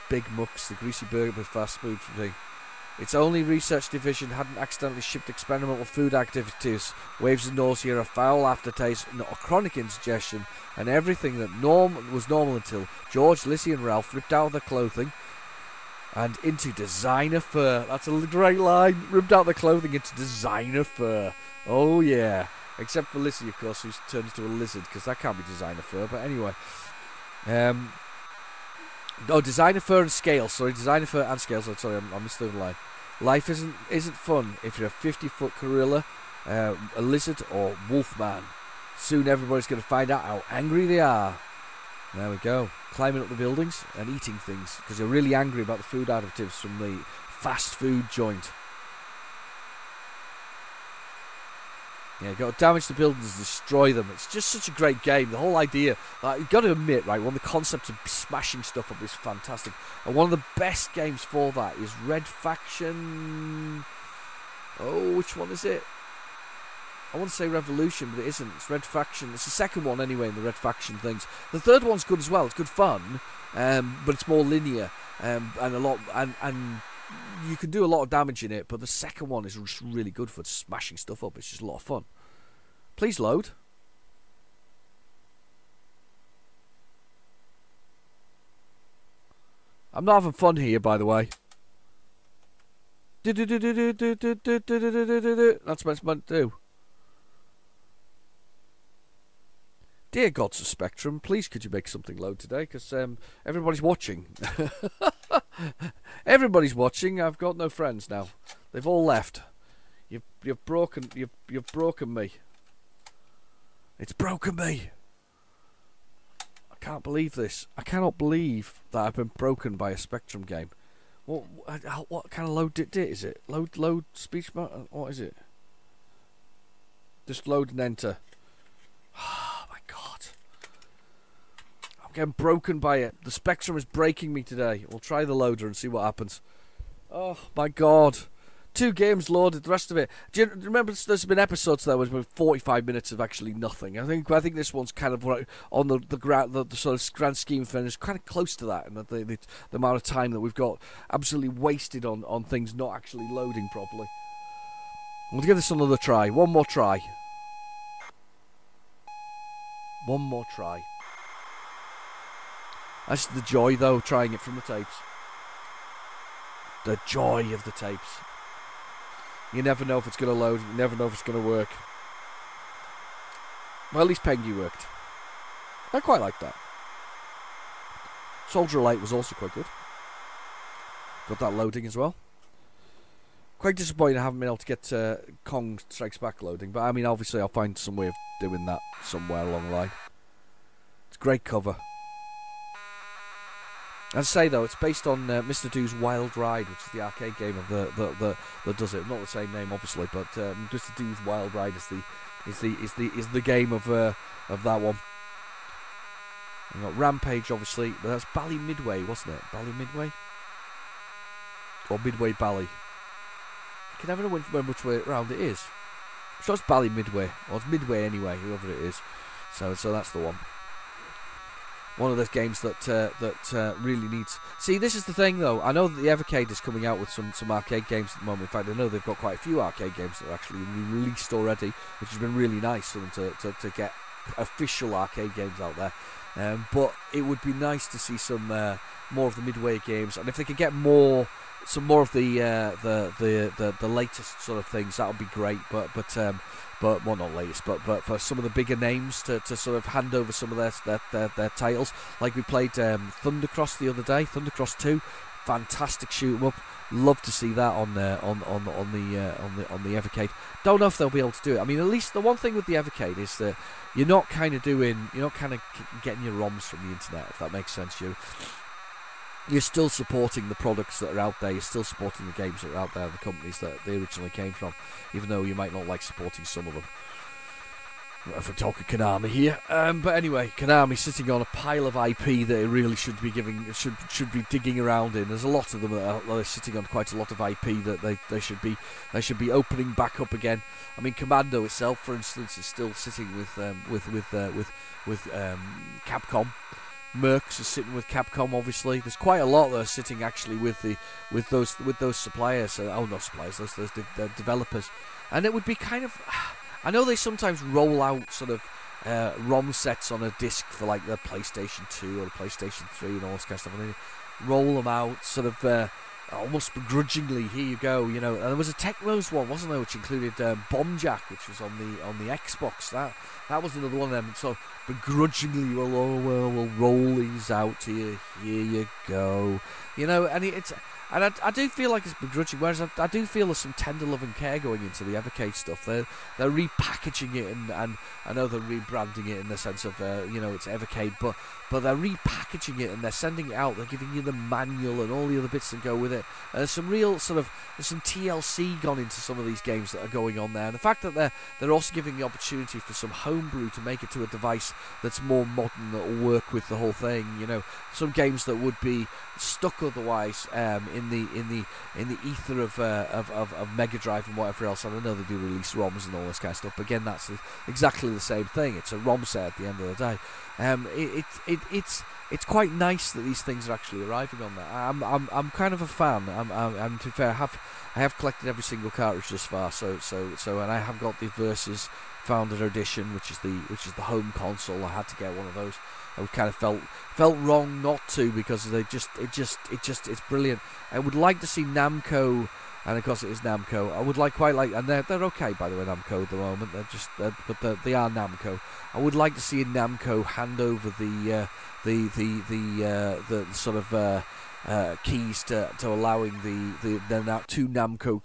Big Mucks, the Greasy Burger Fast Food thing. Its only research division hadn't accidentally shipped experimental food activities, waves of nausea, a foul aftertaste, a chronic indigestion, and everything that was normal until George, Lizzie and Ralph ripped out their clothing and into designer fur. That's a great line. Ripped out their clothing into designer fur. Oh yeah. Except for Lizzie, of course, who's turned into a lizard, because that can't be designer fur. But anyway. Designer fur and scales. Sorry, designer fur and scales. Sorry, I missed the line. Life isn't fun if you're a 50-foot gorilla, a lizard, or wolf man. Soon everybody's going to find out how angry they are. There we go. Climbing up the buildings and eating things because you're really angry about the food additives from the fast food joint. Yeah, you've got to damage the buildings and destroy them. It's just such a great game. The whole idea, you've got to admit, right, one of the concepts of smashing stuff up is fantastic. And one of the best games for that is Red Faction. Oh, which one is it? I want to say Revolution, but it isn't. It's Red Faction. It's the second one anyway in the Red Faction things. The third one's good as well. It's good fun, but it's more linear and a lot and you can do a lot of damage in it. But the second one is just really good for smashing stuff up. It's just a lot of fun. Please load. I'm not having fun here, by the way. That's what it's meant to do. Dear gods of Spectrum, please could you make something load today? Because everybody's watching. Everybody's watching. I've got no friends now. They've all left. You've broken me. It's broken me. I can't believe this. I cannot believe that I've been broken by a Spectrum game. What kind of load is it? Load speech? What is it? Just load and enter. Oh my god. I'm getting broken by it. The Spectrum is breaking me today. We'll try the loader and see what happens. Oh my god. 2 games loaded, the rest of it. Do you remember there's been episodes there where there's been 45 minutes of actually nothing. I think this one's kind of on the sort of grand scheme of things, kind of close to that, and the amount of time that we've got absolutely wasted on things not actually loading properly. I'm gonna give this another try. One more try. One more try. That's the joy though, trying it from the tapes. The joy of the tapes. You never know if it's going to load. You never know if it's going to work. Well, at least Pengy worked. I quite like that. Soldier Light was also quite good. Got that loading as well. Quite disappointed I haven't been able to get Kong Strikes Back loading. But I mean, obviously I'll find some way of doing that somewhere along the line. It's a great cover. As I say though, it's based on Mr. Do's Wild Ride, which is the arcade game of that does it. Not the same name, obviously, but Mr. Do's Wild Ride is the game of that one. We've got Rampage, obviously, but that's Bally Midway, wasn't it? Bally Midway, or Midway Bally. I can never know which way around it is. I'm sure it's Bally Midway, or it's Midway anyway, whoever it is. So that's the one. One of those games that really needs... See, this is the thing, though. I know that the Evercade is coming out with some arcade games at the moment. In fact, I know they've got quite a few arcade games that are actually released already, which has been really nice for them to get official arcade games out there. But it would be nice to see some more of the Midway games. And if they could get more some more of the latest sort of things, that would be great. But well, not latest, but for some of the bigger names to sort of hand over some of their titles. Like we played Thundercross the other day, Thundercross 2, fantastic shoot 'em up. Love to see that on the Evercade. Don't know if they'll be able to do it. I mean, at least the one thing with the Evercade is that you're not kind of getting your ROMs from the internet, if that makes sense. You're still supporting the products that are out there. You're still supporting the games that are out there, the companies that they originally came from, even though you might not like supporting some of them. If we're talking Konami here, but anyway, Konami sitting on a pile of IP that it really should be should be digging around in. There's a lot of them that are sitting on quite a lot of IP that they should be opening back up again. I mean, Commando itself, for instance, is still sitting with Capcom. Mercs is sitting with Capcom. Obviously, there's quite a lot that are sitting actually with those suppliers. Not suppliers, those developers, and it would be kind of. I know they sometimes roll out sort of ROM sets on a disc for like the PlayStation 2 or the PlayStation 3 and all this kind of stuff, and they roll them out sort of almost begrudgingly. Here you go, And there was a Tecmo's one, wasn't there, which included Bomb Jack, which was on the Xbox. That was another one of them. So begrudgingly, we'll roll these out to you. Here you go, And I do feel like it's begrudging, whereas I do feel there's some tender love and care going into the Evercade stuff. They're repackaging it, and I know they're rebranding it in the sense of, it's Evercade, but they're repackaging it and they're sending it out. They're giving you the manual and all the other bits that go with it. And there's some real there's some TLC gone into some of these games that are going on there. And the fact that they're also giving the opportunity for some homebrew to make it to a device that's more modern, that will work with the whole thing. Some games that would be stuck otherwise in the ether of Mega Drive and whatever else. And I know they do release ROMs and all this kind of stuff, but again, that's exactly the same thing. It's a ROM set at the end of the day. It's quite nice that these things are actually arriving on there. I'm kind of a fan. I'm to be fair, I have collected every single cartridge thus far. So and I have got the Versus Founder Edition, which is the home console. I had to get one of those. I kind of felt wrong not to, because it's brilliant. I would like to see Namco, and of course it is Namco. I would quite like, and they're okay, by the way, Namco at the moment. They are Namco. I would like to see Namco hand over the sort of keys to allowing the now two Namco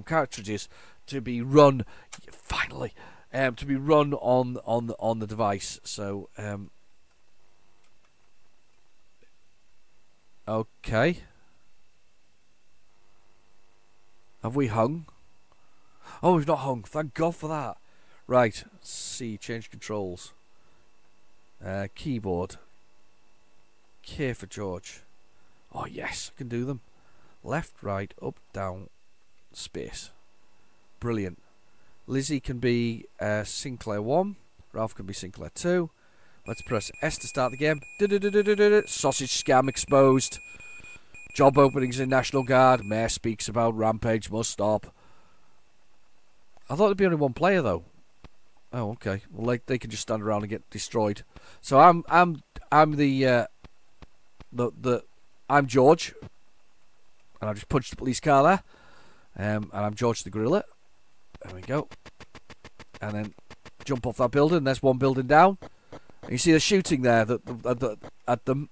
cartridges to be run finally, to be run on the device. So. Okay. Have we hung? Oh, we've not hung. Thank God for that. Right. C. Change controls. Keyboard. K for George. Oh, yes. I can do them. Left, right, up, down, space. Brilliant. Lizzie can be Sinclair 1. Ralph can be Sinclair 2. Let's press S to start the game. Sausage scam exposed. Job openings in National Guard. Mayor speaks about rampage must stop. I thought there'd be only one player though. Oh, okay. Well, they can just stand around and get destroyed. So I'm George, and I've just punched the police car there. And I'm George the Gorilla. There we go. And then jump off that building. There's one building down. And you see the shooting there at them.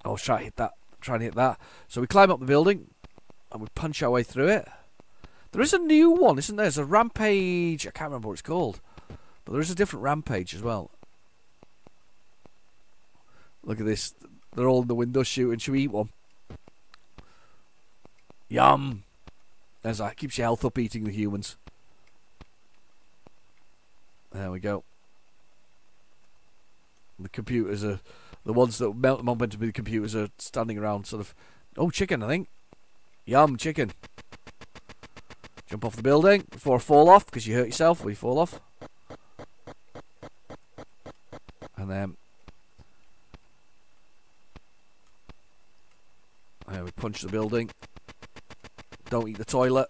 I was trying to hit that. So we climb up the building and we punch our way through it. There is a new one, isn't there? There's a Rampage. I can't remember what it's called, but there is a different Rampage as well. Look at this. They're all in the window shooting. Should we eat one? Yum. There's that. Keeps your health up eating the humans. There we go. The computers are... The ones that meant to be the computers are standing around sort of... Oh, chicken, I think. Yum, chicken. Jump off the building before I fall off, because you hurt yourself when you fall off. And then... There we punch the building. Don't eat the toilet.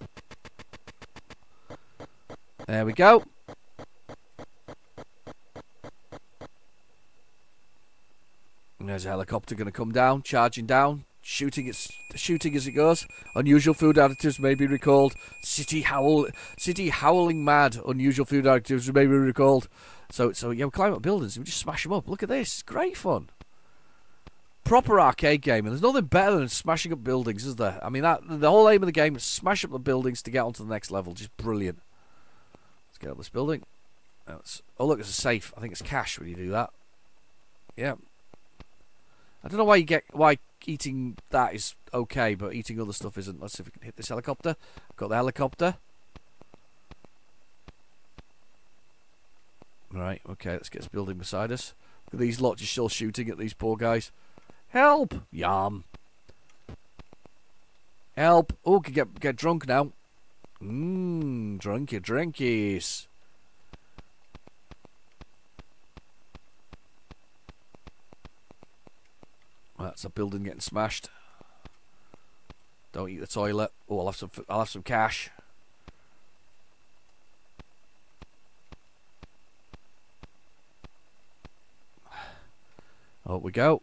There we go. There's a helicopter going to come down, charging down, shooting as it goes. Unusual food additives may be recalled. City howling mad. Unusual food additives may be recalled. So yeah, we climb up buildings and we just smash them up. Look at this, it's great fun. Proper arcade game, and there's nothing better than smashing up buildings, is there? I mean, the whole aim of the game is smash up the buildings to get onto the next level. Just brilliant. Let's get up this building. Oh look, it's a safe. I think it's cash when you do that. Yeah. I don't know why eating that is okay, but eating other stuff isn't. Let's see if we can hit this helicopter. Got the helicopter. Right, okay, let's get this building beside us. Look at these lot just still shooting at these poor guys. Help! Yum. Help! Oh, can get drunk now. Drinkies. That's a building getting smashed. Don't eat the toilet. Oh, I'll have some cash. Oh, we go.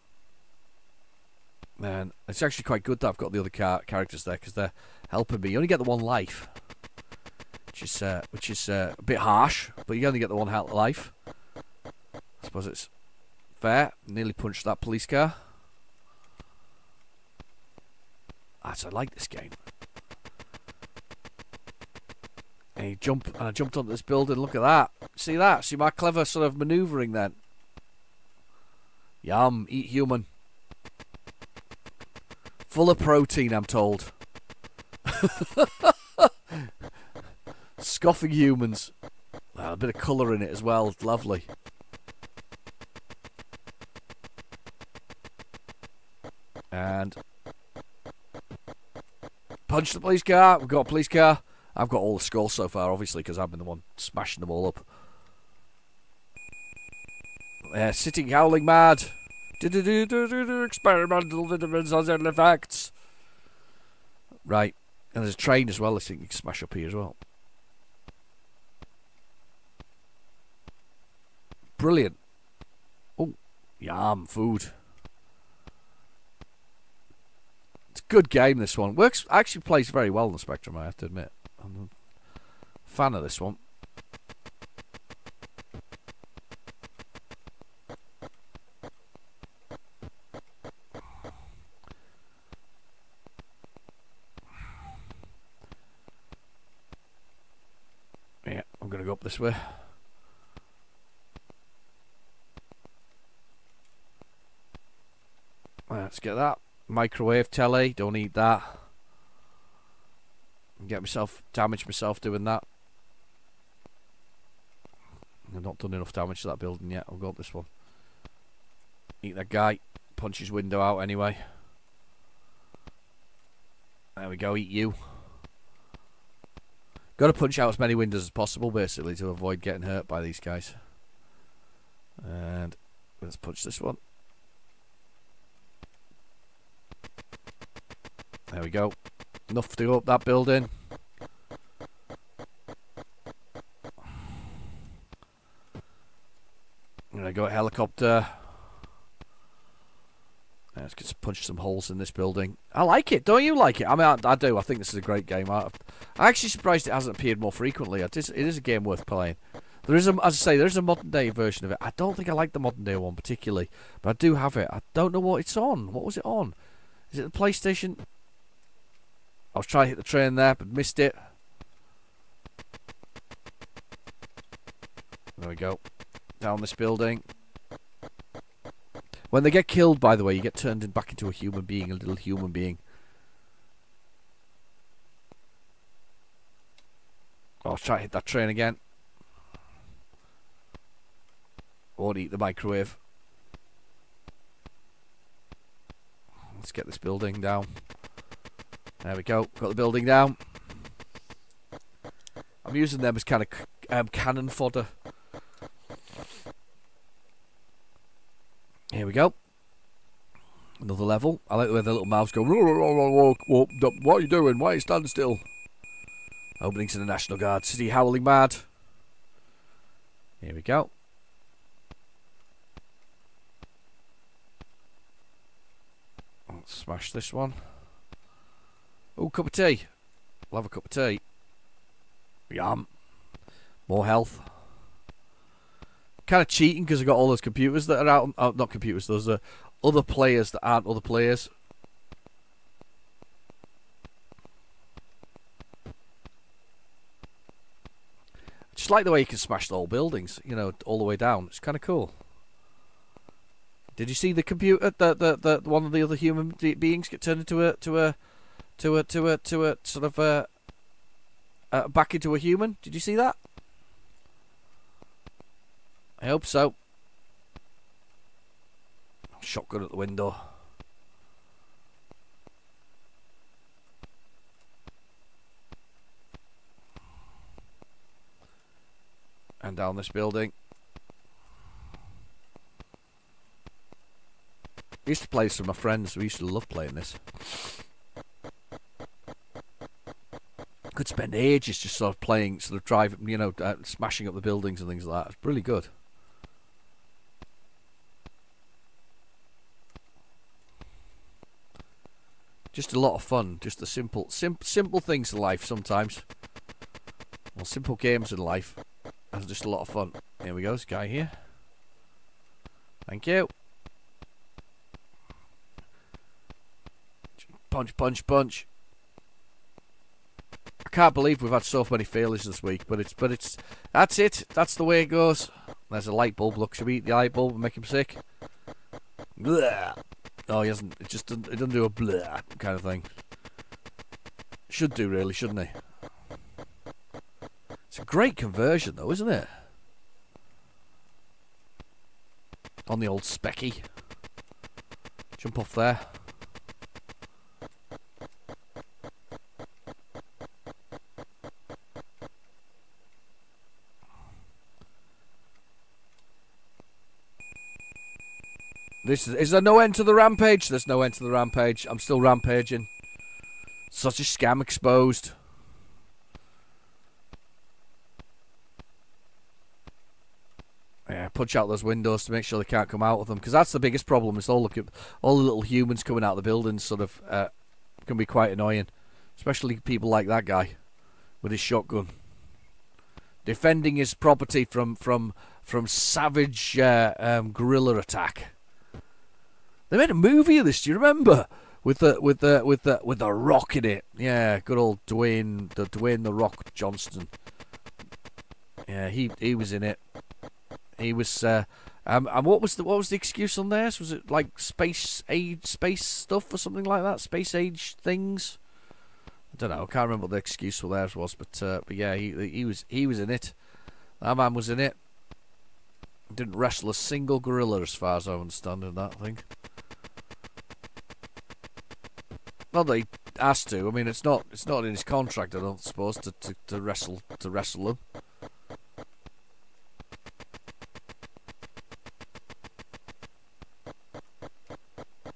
Man, it's actually quite good that I've got the other characters there because they're helping me. You only get the one life, which is a bit harsh, but you only get the one life. I suppose it's fair. Nearly punched that police car. I like this game. And I jumped onto this building. Look at that. See that? See my clever sort of manoeuvring then. Yum. Eat human. Full of protein, I'm told. Scoffing humans. A bit of colour in it as well. It's lovely. And punch the police car. We've got a police car. I've got all the skulls so far, obviously, because I've been the one smashing them all up. Sitting howling mad. Experimental vitamins on effects. Right. And there's a train as well. I think you can smash up here as well. Brilliant. Oh, yum, food. It's a good game, this one. Actually plays very well on the Spectrum, I have to admit. I'm a fan of this one. Yeah, I'm going to go up this way. Let's get that. Microwave telly, don't eat that. Damage myself doing that. I've not done enough damage to that building yet. I'll go up this one. Eat that guy. Punch his window out anyway. There we go, eat you. Got to punch out as many windows as possible, basically, to avoid getting hurt by these guys. And let's punch this one. There we go. Enough to go up that building. I'm going to go helicopter. Let's just punch some holes in this building. I like it. Don't you like it? I mean, I do. I think this is a great game. I'm actually surprised it hasn't appeared more frequently. It is a game worth playing. There is, as I say, there is a modern day version of it. I don't think I like the modern day one particularly, but I do have it. I don't know what it's on. What was it on? Is it the PlayStation? I was trying to hit the train there, but missed it. There we go. Down this building. When they get killed, by the way, you get turned back into a human being, a little human being. Oh, I was trying to hit that train again. Won't eat the microwave. Let's get this building down. There we go. Got the building down. I'm using them as kind of cannon fodder. Here we go. Another level. I like the way the little mouths go. What are you doing? Why are you standing still? Opening to the National Guard. City howling mad. Here we go. Smash this one. Oh, cup of tea. I'll have a cup of tea. Yum. More health. Kind of cheating because I got all those computers that are out. Oh, not computers. Those are other players that aren't other players. Just like the way you can smash the whole buildings, you know, all the way down. It's kind of cool. Did you see the computer? The one of the other human beings get turned into a sort of back into a human? Did you see that? I hope so. Shotgun at the window. And down this building. I used to play this with my friends. We used to love playing this. Could spend ages just sort of playing, sort of driving, you know, smashing up the buildings and things like that. It's really good. Just a lot of fun. Just the simple things in life sometimes. Well, simple games in life. That's just a lot of fun. Here we go, this guy here. Thank you. Punch, punch, punch. I can't believe we've had so many failures this week, but it's that's it. That's the way it goes. There's a light bulb. Look, should we eat the light bulb and make him sick? Blah. Oh, he hasn't. It doesn't do a blah kind of thing. Should do really, shouldn't he? It's a great conversion though, isn't it? On the old specky. Jump off there. Is there no end to the rampage? There's no end to the rampage. I'm still rampaging. Such a scam exposed. Yeah, punch out those windows to make sure they can't come out of them, because that's the biggest problem. Is all the little humans coming out of the buildings sort of can be quite annoying, especially people like that guy with his shotgun, defending his property from savage guerrilla attack. They made a movie of this. Do you remember? With the Rock in it. Yeah, good old Dwayne the Rock Johnston. Yeah, he was in it. He was and what was the excuse on this? Was it like space stuff or something like that? Space age things? I don't know. I can't remember what the excuse for theirs was, but yeah, he was in it. That man was in it. Didn't wrestle a single gorilla as far as I understand in that thing. Not that he has to. I mean, it's not in his contract, I don't suppose, to wrestle them.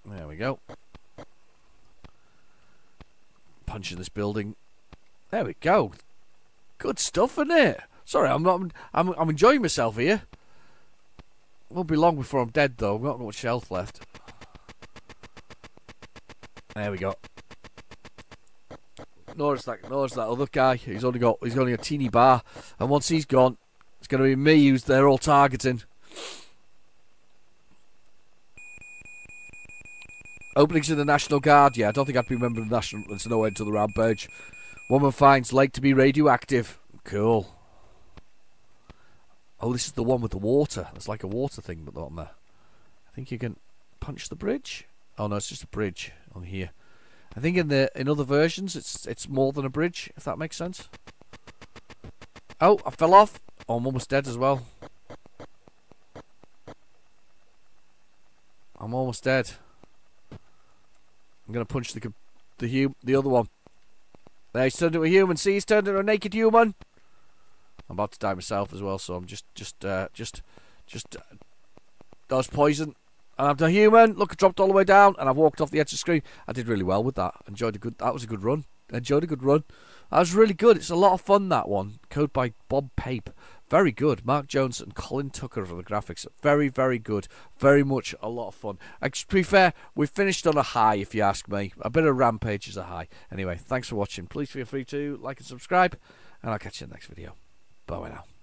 There we go. Punching this building. There we go. Good stuff, isn't it? Sorry, I'm enjoying myself here. Won't be long before I'm dead, though. I've not got much health left. There we go. Notice that other guy. He's only got a teeny bar, and once he's gone, it's going to be me who's they're all targeting. Openings in the National Guard. Yeah, I don't think I'd be remembering the National. There's no end to the rampage. Woman finds lake to be radioactive. Cool. Oh, this is the one with the water. There's like a water thing on there. I think you can punch the bridge. Oh no, it's just a bridge on here. I think in other versions it's more than a bridge, if that makes sense. Oh, I fell off. Oh, I'm almost dead as well. I'm almost dead. I'm gonna punch the other one. There, he's turned into a human. See, he's turned into a naked human. I'm about to die myself as well, so I'm just that was poison. And I'm a human. Look, I dropped all the way down, and I've walked off the edge of the screen. I did really well with that. That was a good run. Enjoyed a good run. That was really good. It's a lot of fun, that one. Code by Bob Pape. very good. Mark Jones and Colin Tucker for the graphics. Very, very good. Very much a lot of fun. To be fair, we finished on a high, if you ask me. A bit of Rampage is a high. Anyway, thanks for watching. Please feel free to like and subscribe, and I'll catch you in the next video. Bye now.